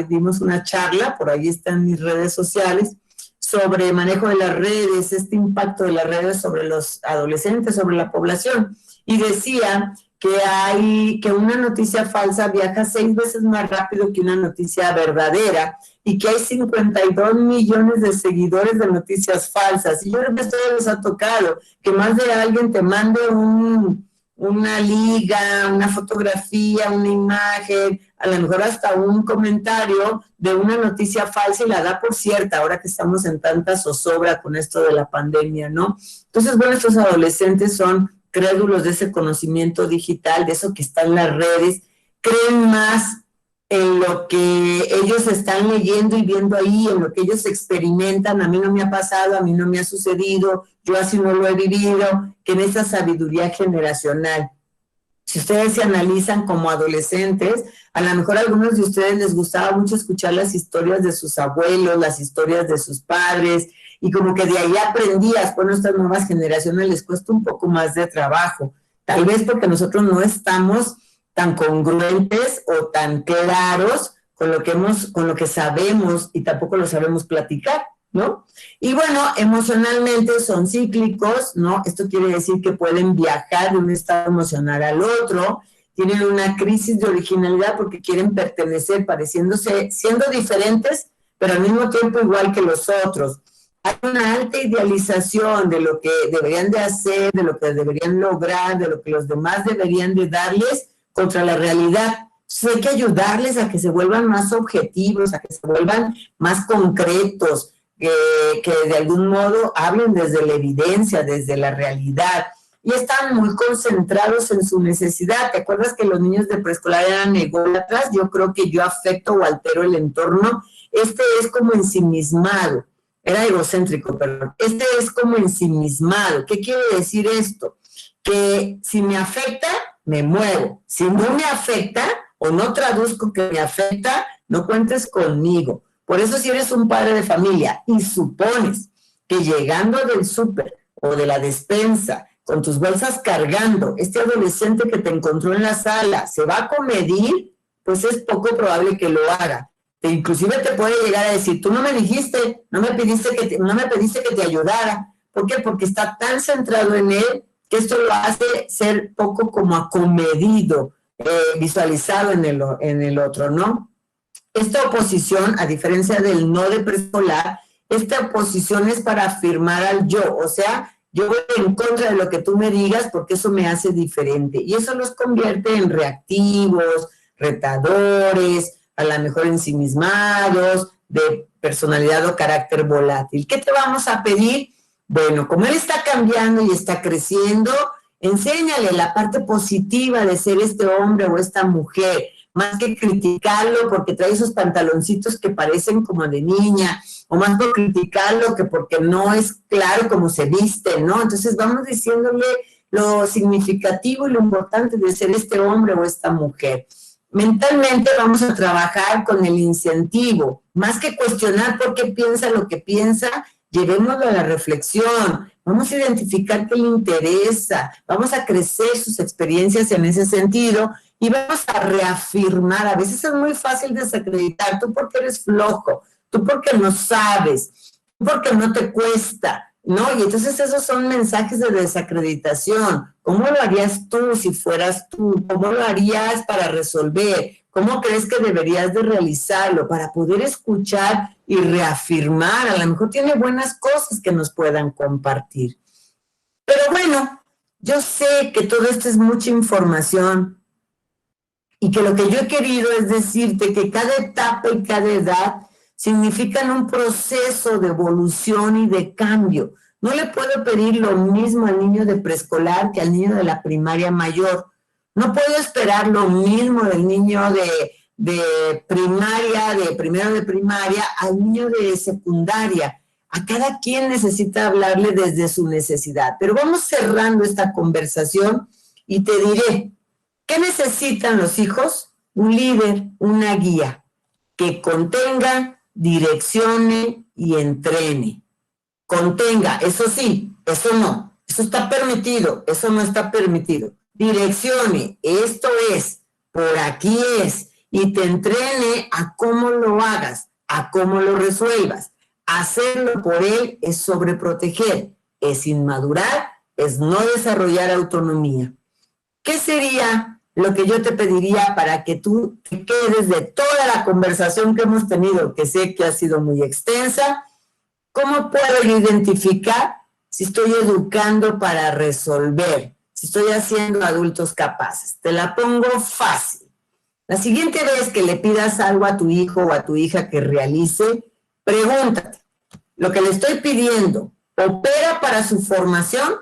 dimos una charla, por ahí están mis redes sociales, sobre manejo de las redes, este impacto de las redes sobre los adolescentes, sobre la población. Y decía que una noticia falsa viaja 6 veces más rápido que una noticia verdadera y que hay 52 millones de seguidores de noticias falsas. Y yo creo que esto les ha tocado, que más de alguien te mande una liga, una fotografía, una imagen, a lo mejor hasta un comentario de una noticia falsa y la da por cierta, ahora que estamos en tanta zozobra con esto de la pandemia, ¿no? Entonces, bueno, estos adolescentes son crédulos de ese conocimiento digital, de eso que está en las redes, creen más en lo que ellos están leyendo y viendo ahí, en lo que ellos experimentan. A mí no me ha pasado, a mí no me ha sucedido, yo así no lo he vivido, que en esa sabiduría generacional. Si ustedes se analizan como adolescentes, a lo mejor a algunos de ustedes les gustaba mucho escuchar las historias de sus abuelos, las historias de sus padres, y como que de ahí aprendías. Bueno, estas nuevas generaciones les cuesta un poco más de trabajo, tal vez porque nosotros no estamos tan congruentes o tan claros con lo que sabemos y tampoco lo sabemos platicar, ¿no? Y bueno, emocionalmente son cíclicos, ¿no? Esto quiere decir que pueden viajar de un estado emocional al otro, tienen una crisis de originalidad porque quieren pertenecer, siendo diferentes, pero al mismo tiempo igual que los otros. Hay una alta idealización de lo que deberían de hacer, de lo que deberían lograr, de lo que los demás deberían de darles contra la realidad. Entonces hay que ayudarles a que se vuelvan más objetivos, a que se vuelvan más concretos, que de algún modo hablen desde la evidencia, desde la realidad, y están muy concentrados en su necesidad. ¿Te acuerdas que los niños de preescolar eran ególatras? Yo creo que yo afecto o altero el entorno. Este es como ensimismado. era egocéntrico, perdón. Este es como ensimismado. ¿Qué quiere decir esto? Que si me afecta, me muevo. Si no me afecta o no traduzco que me afecta, no cuentes conmigo. Por eso si eres un padre de familia y supones que llegando del súper o de la despensa, con tus bolsas cargando, este adolescente que te encontró en la sala se va a comedir, pues es poco probable que lo haga. Inclusive te puede llegar a decir, tú no me dijiste, no me pediste que te ayudara. ¿Por qué? Porque está tan centrado en él que esto lo hace ser poco como acomedido, visualizado en el otro, ¿no? Esta oposición, a diferencia del no de preescolar, esta oposición es para afirmar al yo, o sea, yo voy en contra de lo que tú me digas porque eso me hace diferente. Y eso los convierte en reactivos, retadores, a lo mejor ensimismados, de personalidad o carácter volátil. ¿Qué te vamos a pedir? Bueno, como él está cambiando y está creciendo, enséñale la parte positiva de ser este hombre o esta mujer, más que criticarlo porque trae esos pantaloncitos que parecen como de niña, o más por criticarlo que porque no es claro cómo se viste, ¿no? Entonces vamos diciéndole lo significativo y lo importante de ser este hombre o esta mujer. Mentalmente vamos a trabajar con el incentivo, más que cuestionar por qué piensa lo que piensa, llevémoslo a la reflexión, vamos a identificar qué le interesa, vamos a crecer sus experiencias en ese sentido y vamos a reafirmar. A veces es muy fácil desacreditar, tú porque eres flojo, tú porque no sabes, tú porque no te cuesta, ¿no? Y entonces esos son mensajes de desacreditación. ¿Cómo lo harías tú si fueras tú? ¿Cómo lo harías para resolver? ¿Cómo crees que deberías de realizarlo para poder escuchar y reafirmar? A lo mejor tiene buenas cosas que nos puedan compartir. Pero bueno, yo sé que todo esto es mucha información y que lo que yo he querido es decirte que cada etapa y cada edad significan un proceso de evolución y de cambio. No le puedo pedir lo mismo al niño de preescolar que al niño de la primaria mayor. No puedo esperar lo mismo del niño de primaria, de primero de primaria, al niño de secundaria. A cada quien necesita hablarle desde su necesidad. Pero vamos cerrando esta conversación y te diré, ¿qué necesitan los hijos? Un líder, una guía, que contenga, direccione y entrene. Contenga, eso sí, eso no, eso está permitido, eso no está permitido. Direccione, esto es, por aquí es, y te entrene a cómo lo hagas, a cómo lo resuelvas. Hacerlo por él es sobreproteger, es inmadurar, es no desarrollar autonomía. ¿Qué sería lo que yo te pediría para que tú te quedes de toda la conversación que hemos tenido, que sé que ha sido muy extensa? ¿Cómo puedo identificar si estoy educando para resolver? Si estoy haciendo adultos capaces. Te la pongo fácil. La siguiente vez que le pidas algo a tu hijo o a tu hija que realice, pregúntate, ¿lo que le estoy pidiendo opera para su formación?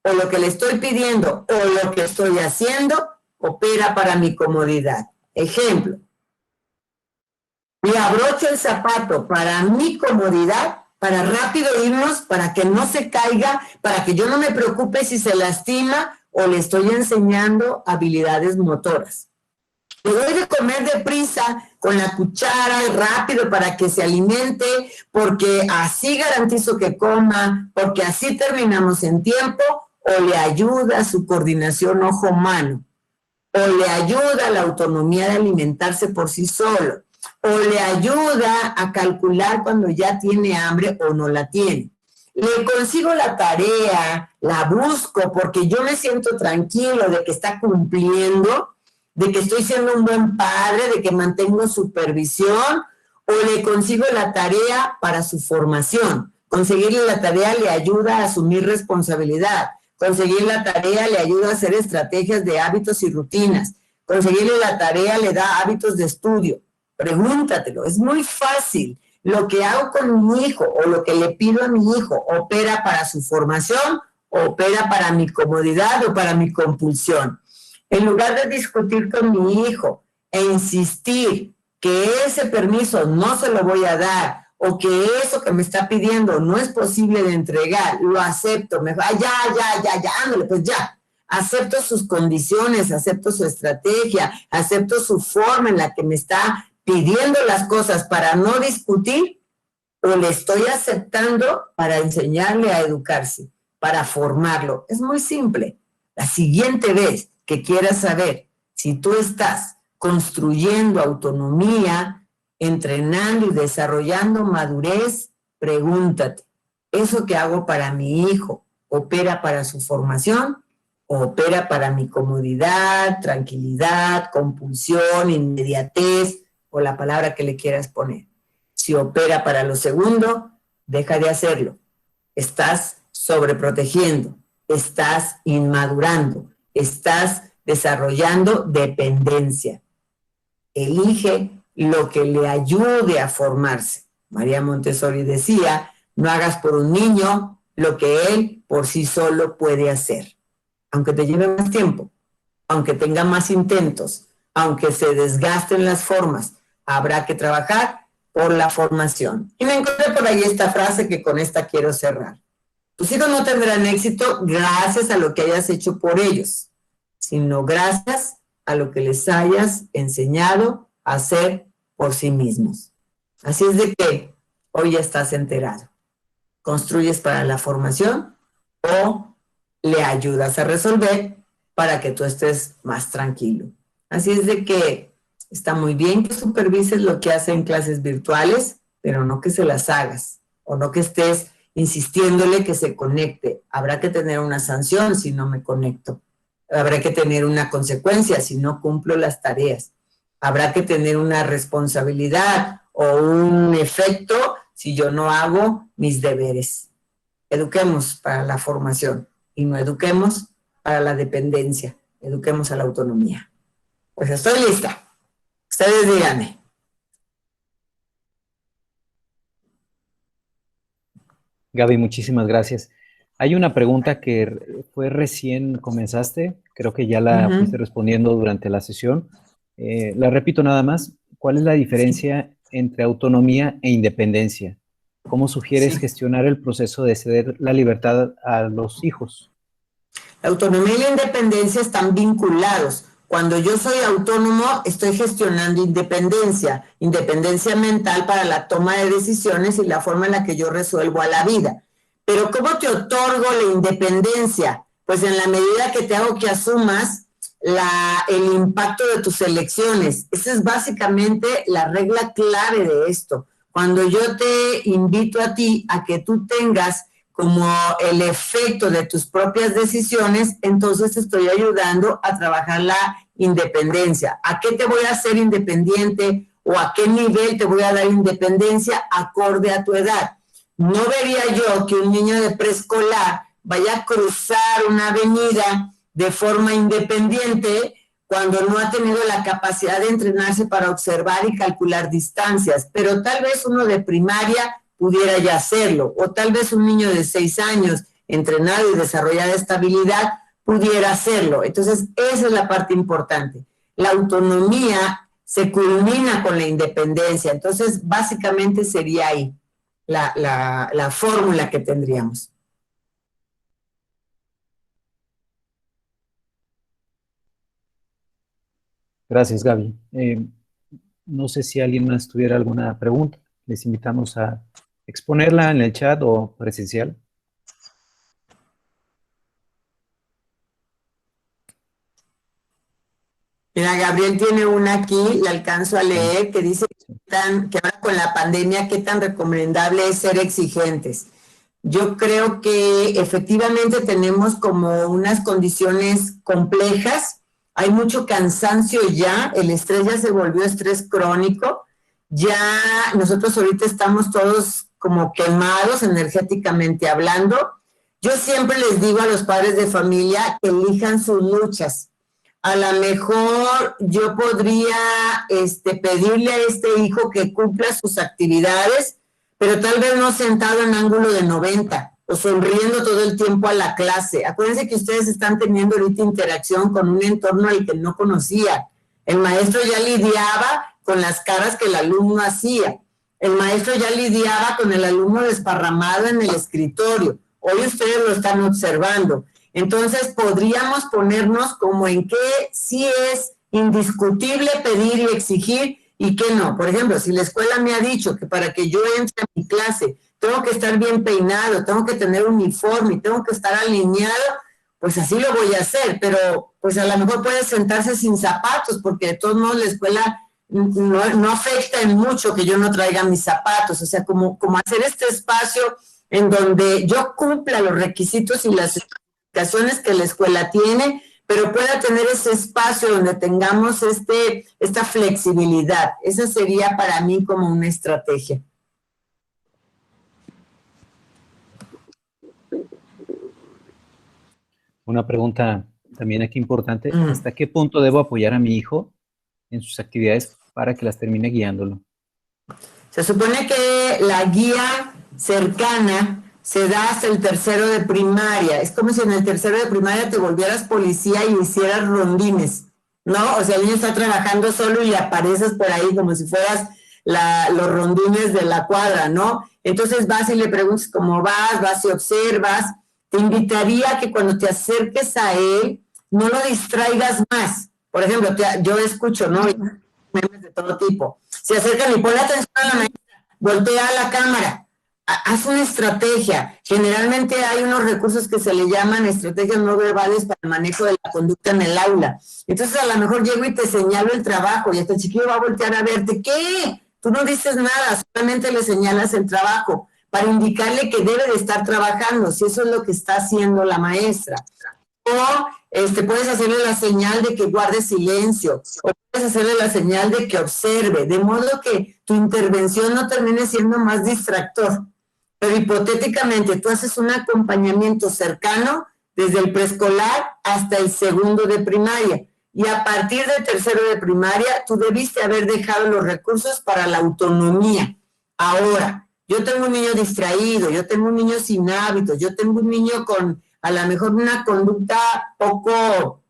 ¿O lo que le estoy pidiendo o lo que estoy haciendo opera para mi comodidad? Ejemplo, me abrocho el zapato para mi comodidad, para rápido irnos, para que no se caiga, para que yo no me preocupe si se lastima, o le estoy enseñando habilidades motoras. Le doy de comer deprisa con la cuchara rápido para que se alimente, porque así garantizo que coma, porque así terminamos en tiempo, o le ayuda a su coordinación ojo-mano, o le ayuda a la autonomía de alimentarse por sí solo, o le ayuda a calcular cuando ya tiene hambre o no la tiene. Le consigo la tarea, la busco porque yo me siento tranquilo de que está cumpliendo, de que estoy siendo un buen padre, de que mantengo supervisión, o le consigo la tarea para su formación. Conseguirle la tarea le ayuda a asumir responsabilidad. Conseguir la tarea le ayuda a hacer estrategias de hábitos y rutinas. Conseguirle la tarea le da hábitos de estudio. Pregúntatelo, es muy fácil. Lo que hago con mi hijo o lo que le pido a mi hijo opera para su formación, opera para mi comodidad o para mi compulsión. En lugar de discutir con mi hijo e insistir que ese permiso no se lo voy a dar o que eso que me está pidiendo no es posible de entregar, lo acepto, me va, ya, ándale, pues ya. Acepto sus condiciones, acepto su estrategia, acepto su forma en la que me está pidiendo las cosas para no discutir, o le estoy aceptando para enseñarle a educarse, para formarlo. Es muy simple. La siguiente vez que quieras saber si tú estás construyendo autonomía, entrenando y desarrollando madurez, pregúntate, ¿eso que hago para mi hijo opera para su formación? ¿O opera para mi comodidad, tranquilidad, compulsión, inmediatez, o la palabra que le quieras poner? Si opera para lo segundo, deja de hacerlo. Estás sobreprotegiendo, estás inmadurando, estás desarrollando dependencia. Elige lo que le ayude a formarse. María Montessori decía, no hagas por un niño lo que él por sí solo puede hacer. Aunque te lleve más tiempo, aunque tenga más intentos, aunque se desgasten las formas, habrá que trabajar por la formación. Y me encontré por ahí esta frase que con esta quiero cerrar. Tus hijos no tendrán éxito gracias a lo que hayas hecho por ellos, sino gracias a lo que les hayas enseñado a hacer por sí mismos. Así es de que hoy ya estás enterado. ¿Construyes para la formación o le ayudas a resolver para que tú estés más tranquilo? Así es de que está muy bien que supervises lo que hace en clases virtuales, pero no que se las hagas, o no que estés insistiéndole que se conecte. Habrá que tener una sanción si no me conecto. Habrá que tener una consecuencia si no cumplo las tareas. Habrá que tener una responsabilidad o un efecto si yo no hago mis deberes. Eduquemos para la formación y no eduquemos para la dependencia. Eduquemos a la autonomía. Pues estoy lista. Ustedes díganme. Gaby, muchísimas gracias. Hay una pregunta que fue recién comenzaste, creo que ya la fuiste respondiendo durante la sesión. La repito nada más. ¿Cuál es la diferencia entre autonomía e independencia? ¿Cómo sugieres gestionar el proceso de ceder la libertad a los hijos? La autonomía y la independencia están vinculados. Cuando yo soy autónomo, estoy gestionando independencia, independencia mental para la toma de decisiones y la forma en la que yo resuelvo a la vida. Pero ¿cómo te otorgo la independencia? Pues en la medida que te hago que asumas el impacto de tus elecciones. Esa es básicamente la regla clave de esto. Cuando yo te invito a ti a que tú tengas como el efecto de tus propias decisiones, entonces te estoy ayudando a trabajar la independencia. ¿A qué te voy a hacer independiente o a qué nivel te voy a dar independencia acorde a tu edad? No vería yo que un niño de preescolar vaya a cruzar una avenida de forma independiente cuando no ha tenido la capacidad de entrenarse para observar y calcular distancias, pero tal vez uno de primaria pudiera ya hacerlo, o tal vez un niño de 6 años entrenado y desarrollada esta habilidad pudiera hacerlo. Entonces, esa es la parte importante. La autonomía se culmina con la independencia, entonces básicamente sería ahí la fórmula que tendríamos. Gracias, Gaby. No sé si alguien más tuviera alguna pregunta. Les invitamos a exponerla en el chat o presencial. Mira, Gabriel tiene una aquí, la alcanzo a leer, que dice que ahora con la pandemia, qué tan recomendable es ser exigentes. Yo creo que efectivamente tenemos como unas condiciones complejas, hay mucho cansancio ya, el estrés ya se volvió estrés crónico, ya nosotros ahorita estamos todos como quemados energéticamente hablando. Yo siempre les digo a los padres de familia que elijan sus luchas. A lo mejor yo podría pedirle a este hijo que cumpla sus actividades, pero tal vez no sentado en ángulo de 90 o sonriendo todo el tiempo a la clase. Acuérdense que ustedes están teniendo ahorita interacción con un entorno al que no conocía. El maestro ya lidiaba con las caras que el alumno hacía. el maestro ya lidiaba con el alumno desparramado en el escritorio. Hoy ustedes lo están observando. Entonces, podríamos ponernos como en qué sí es indiscutible pedir y exigir y qué no. Por ejemplo, si la escuela me ha dicho que para que yo entre a mi clase tengo que estar bien peinado, tengo que tener uniforme, tengo que estar alineado, pues así lo voy a hacer, pero pues a lo mejor puede sentarse sin zapatos, porque de todos modos la escuela no afecta en mucho que yo no traiga mis zapatos, o sea, como hacer este espacio en donde yo cumpla los requisitos y las especificaciones que la escuela tiene, pero pueda tener ese espacio donde tengamos esta flexibilidad. Esa sería para mí como una estrategia. Una pregunta también aquí importante. ¿Hasta qué punto debo apoyar a mi hijo en sus actividades para que las termine guiándolo? Se supone que la guía cercana se da hasta el tercero de primaria. Es como si en el tercero de primaria te volvieras policía y hicieras rondines, ¿no? O sea, el niño está trabajando solo y apareces por ahí como si fueras los rondines de la cuadra, ¿no? Entonces vas y le preguntas cómo vas y observas. Te invitaría a que cuando te acerques a él, no lo distraigas más. Por ejemplo, yo escucho, ¿no? Memes de todo tipo. Se acercan y ponle atención a la maestra, voltea a la cámara, haz una estrategia. Generalmente hay unos recursos que se le llaman estrategias no verbales para el manejo de la conducta en el aula. Entonces a lo mejor llego y te señalo el trabajo y hasta el chiquillo va a voltear a verte. ¿Qué? Tú no dices nada, solamente le señalas el trabajo para indicarle que debe de estar trabajando, si eso es lo que está haciendo la maestra. O puedes hacerle la señal de que guarde silencio, o puedes hacerle la señal de que observe, de modo que tu intervención no termine siendo más distractor. Pero hipotéticamente tú haces un acompañamiento cercano desde el preescolar hasta el segundo de primaria, y a partir del tercero de primaria tú debiste haber dejado los recursos para la autonomía. Ahora, yo tengo un niño distraído, yo tengo un niño sin hábitos, yo tengo un niño con a lo mejor una conducta poco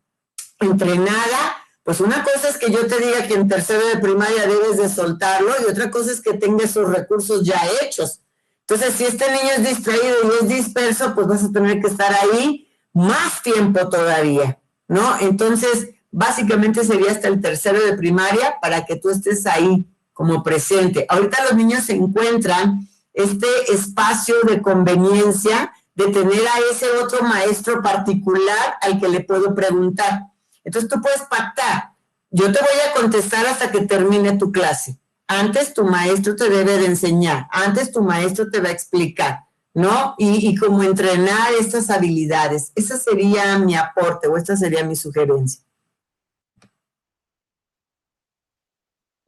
entrenada, pues una cosa es que yo te diga que en tercero de primaria debes de soltarlo y otra cosa es que tenga esos recursos ya hechos. Entonces, si este niño es distraído y es disperso, pues vas a tener que estar ahí más tiempo todavía, ¿no? Entonces, básicamente sería hasta el tercero de primaria para que tú estés ahí como presente. Ahorita los niños se encuentran este espacio de conveniencia de tener a ese otro maestro particular al que le puedo preguntar. Entonces tú puedes pactar. Yo te voy a contestar hasta que termine tu clase. Antes tu maestro te debe de enseñar. Antes tu maestro te va a explicar, ¿no? Y como entrenar estas habilidades. Ese sería mi aporte o esta sería mi sugerencia.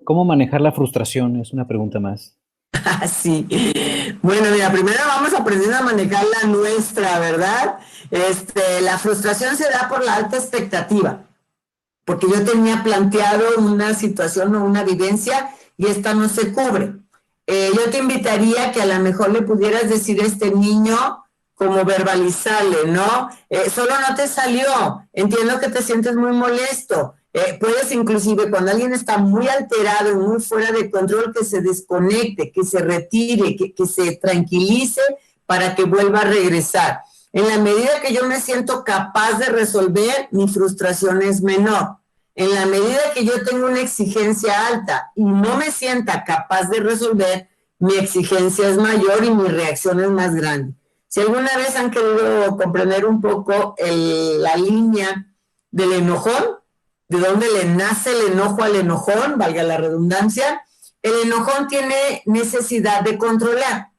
¿Cómo manejar la frustración? Es una pregunta más. Sí. Bueno, mira, primero vamos aprendiendo a manejar la nuestra, ¿verdad? La frustración se da por la alta expectativa, porque yo tenía planteado una situación o una vivencia y esta no se cubre. Yo te invitaría que a lo mejor le pudieras decir a este niño como verbalizarle, ¿no? Solo no te salió, entiendo que te sientes muy molesto. Puedes inclusive cuando alguien está muy alterado y muy fuera de control que se desconecte, que se retire, que se tranquilice para que vuelva a regresar. En la medida que yo me siento capaz de resolver, mi frustración es menor. En la medida que yo tengo una exigencia alta y no me sienta capaz de resolver, mi exigencia es mayor y mi reacción es más grande. Si alguna vez han querido comprender un poco la línea del enojón, de dónde le nace el enojo al enojón, valga la redundancia, el enojón tiene necesidad de controlar.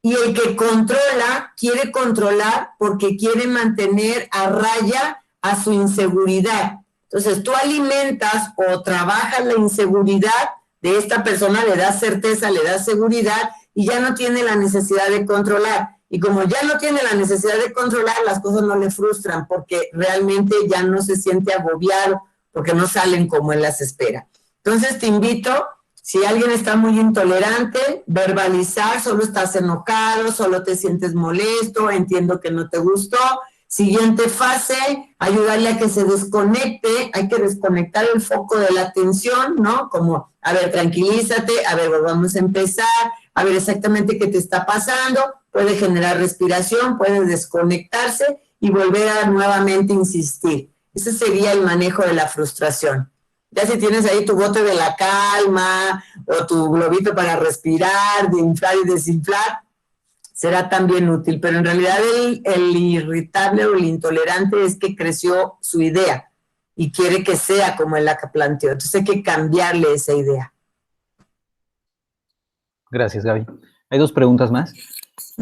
Y el que controla, quiere controlar porque quiere mantener a raya a su inseguridad. Entonces, tú alimentas o trabajas la inseguridad de esta persona, le das certeza, le das seguridad y ya no tiene la necesidad de controlar. Y como ya no tiene la necesidad de controlar, las cosas no le frustran porque realmente ya no se siente agobiado, porque no salen como él las espera. Entonces te invito, si alguien está muy intolerante, verbalizar, solo estás enojado, solo te sientes molesto, entiendo que no te gustó. Siguiente fase, ayudarle a que se desconecte, hay que desconectar el foco de la atención, ¿no? Como a ver, tranquilízate, a ver, vamos a empezar, a ver exactamente qué te está pasando, puede generar respiración, puede desconectarse y volver a nuevamente insistir. Ese sería el manejo de la frustración. Ya si tienes ahí tu bote de la calma o tu globito para respirar, de inflar y desinflar, será también útil, pero en realidad el irritable o el intolerante es que creció su idea y quiere que sea como él la que planteó. Entonces hay que cambiarle esa idea. Gracias, Gaby. Hay 2 preguntas más.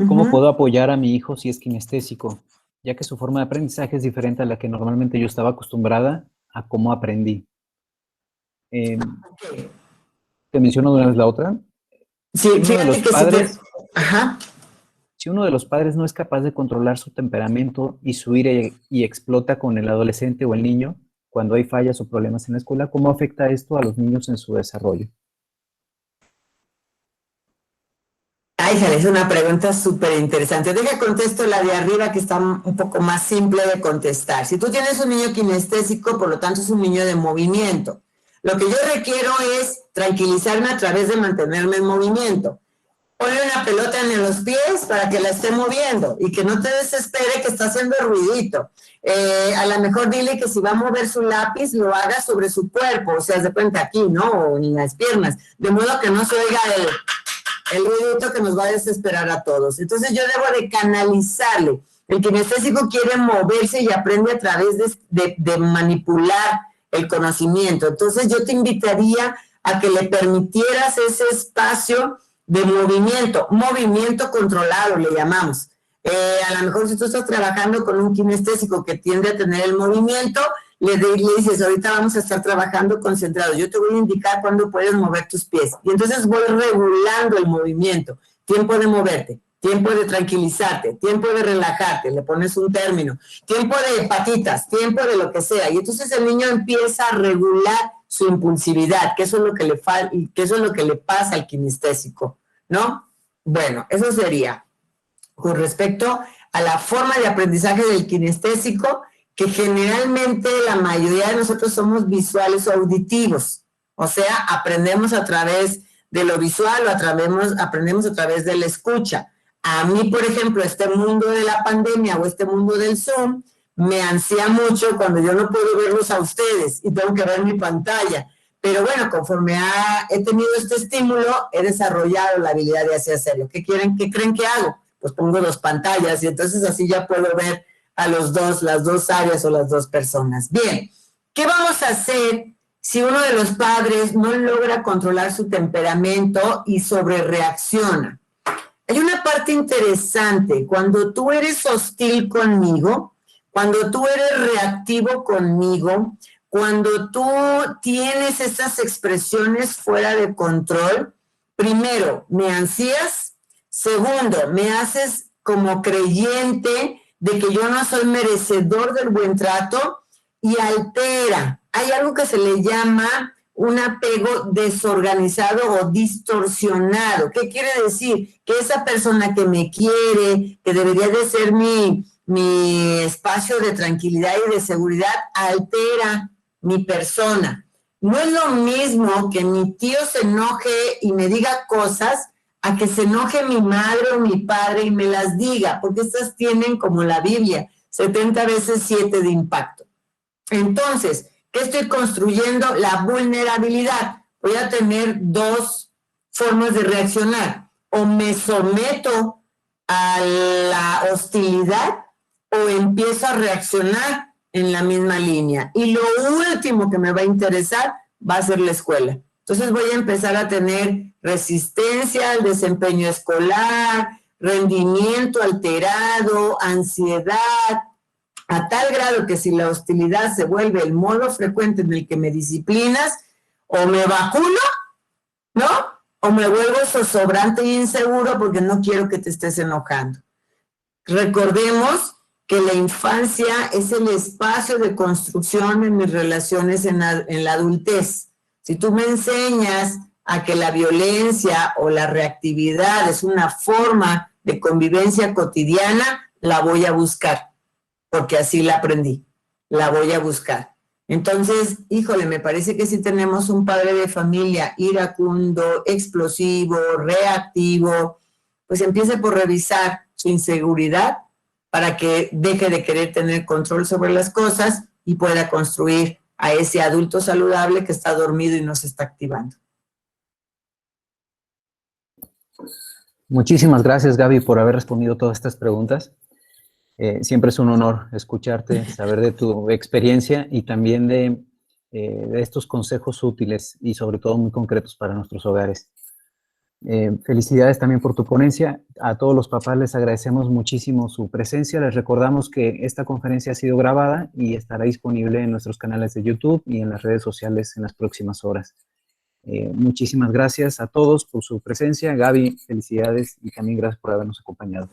¿Cómo puedo apoyar a mi hijo si es kinestésico? Ya que su forma de aprendizaje es diferente a la que normalmente yo estaba acostumbrada a cómo aprendí. Okay. Te menciono de una vez la otra. Sí, fíjate que Si uno de los padres no es capaz de controlar su temperamento y su ira y explota con el adolescente o el niño cuando hay fallas o problemas en la escuela, ¿cómo afecta esto a los niños en su desarrollo? Ay, es una pregunta súper interesante. Deja contesto la de arriba que está un poco más simple de contestar. Si tú tienes un niño kinestésico, por lo tanto es un niño de movimiento. Lo que yo requiero es tranquilizarme a través de mantenerme en movimiento. Ponle una pelota en los pies para que la esté moviendo y que no te desespere que está haciendo ruidito. A lo mejor dile que si va a mover su lápiz, lo haga sobre su cuerpo, o sea, de frente aquí, ¿no? O en las piernas, de modo que no se oiga el ruidito que nos va a desesperar a todos. Entonces yo debo de canalizarle. El kinestésico quiere moverse y aprende a través de manipular el conocimiento. Entonces yo te invitaría a que le permitieras ese espacio de movimiento controlado le llamamos. A lo mejor si tú estás trabajando con un kinestésico que tiende a tener el movimiento, le dices, ahorita vamos a estar trabajando concentrado, yo te voy a indicar cuándo puedes mover tus pies. Y entonces voy regulando el movimiento, tiempo de moverte, tiempo de tranquilizarte, tiempo de relajarte, le pones un término, tiempo de patitas, tiempo de lo que sea. Y entonces el niño empieza a regular su impulsividad, que eso es lo que que eso es lo que le pasa al kinestésico, ¿no? Bueno, eso sería con respecto a la forma de aprendizaje del kinestésico, que generalmente la mayoría de nosotros somos visuales o auditivos, o sea, aprendemos a través de lo visual o aprendemos a través de la escucha. A mí, por ejemplo, este mundo de la pandemia o este mundo del Zoom me ansía mucho cuando yo no puedo verlos a ustedes y tengo que ver mi pantalla. Pero bueno, conforme he tenido este estímulo, he desarrollado la habilidad de hacerlo. ¿Qué creen que hago? Pues pongo 2 pantallas y entonces así ya puedo ver a las dos áreas o las 2 personas. Bien, ¿qué vamos a hacer si uno de los padres no logra controlar su temperamento y sobrereacciona? Hay una parte interesante. Cuando tú eres hostil conmigo, cuando tú eres reactivo conmigo, cuando tú tienes esas expresiones fuera de control, primero, me ansías. Segundo, me haces como creyente de que yo no soy merecedor del buen trato y altera. Hay algo que se le llama un apego desorganizado o distorsionado. ¿Qué quiere decir? Que esa persona que me quiere, que debería de ser mi espacio de tranquilidad y de seguridad, altera mi persona. No es lo mismo que mi tío se enoje y me diga cosas a que se enoje mi madre o mi padre y me las diga, porque estas tienen, como la Biblia, 70 veces 7 de impacto. Entonces, ¿qué estoy construyendo? La vulnerabilidad. Voy a tener 2 formas de reaccionar. O me someto a la hostilidad o empiezo a reaccionar en la misma línea. Y lo último que me va a interesar va a ser la escuela. Entonces voy a empezar a tener resistencia al desempeño escolar, rendimiento alterado, ansiedad, a tal grado que si la hostilidad se vuelve el modo frecuente en el que me disciplinas, o me vacuno, ¿no? O me vuelvo zozobrante e inseguro porque no quiero que te estés enojando. Recordemos que la infancia es el espacio de construcción en mis relaciones en la adultez. Si tú me enseñas a que la violencia o la reactividad es una forma de convivencia cotidiana, la voy a buscar, porque así la aprendí, la voy a buscar. Entonces, híjole, me parece que si tenemos un padre de familia iracundo, explosivo, reactivo, pues empiece por revisar su inseguridad para que deje de querer tener control sobre las cosas y pueda construir a ese adulto saludable que está dormido y no se está activando. Muchísimas gracias, Gaby, por haber respondido todas estas preguntas. Siempre es un honor escucharte, saber de tu experiencia y también de estos consejos útiles y sobre todo muy concretos para nuestros hogares. Felicidades también por tu ponencia. A todos los papás les agradecemos muchísimo su presencia. Les recordamos que esta conferencia ha sido grabada y estará disponible en nuestros canales de YouTube y en las redes sociales en las próximas horas. Muchísimas gracias a todos por su presencia. Gaby, felicidades y también gracias por habernos acompañado.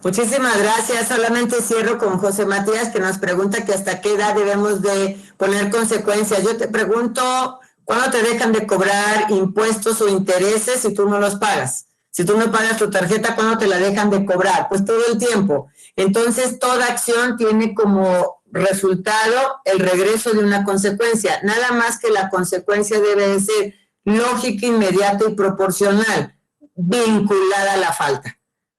Muchísimas gracias. Solamente cierro con José Matías, que nos pregunta que hasta qué edad debemos de poner consecuencias. Yo te pregunto, ¿cuándo te dejan de cobrar impuestos o intereses si tú no los pagas? Si tú no pagas tu tarjeta, ¿cuándo te la dejan de cobrar? Pues todo el tiempo. Entonces, toda acción tiene como resultado el regreso de una consecuencia. Nada más que la consecuencia debe de ser lógica, inmediata y proporcional, vinculada a la falta.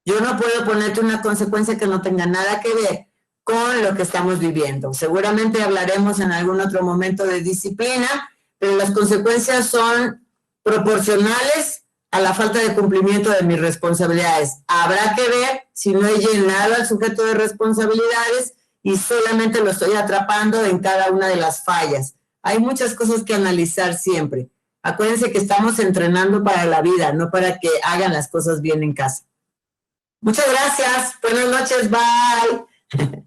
Yo no puedo ponerte una consecuencia que no tenga nada que ver con lo que estamos viviendo. Seguramente hablaremos en algún otro momento de disciplina, pero las consecuencias son proporcionales a la falta de cumplimiento de mis responsabilidades. Habrá que ver si no he llenado al sujeto de responsabilidades y solamente lo estoy atrapando en cada una de las fallas. Hay muchas cosas que analizar siempre. Acuérdense que estamos entrenando para la vida, no para que hagan las cosas bien en casa. Muchas gracias. Buenas noches. Bye.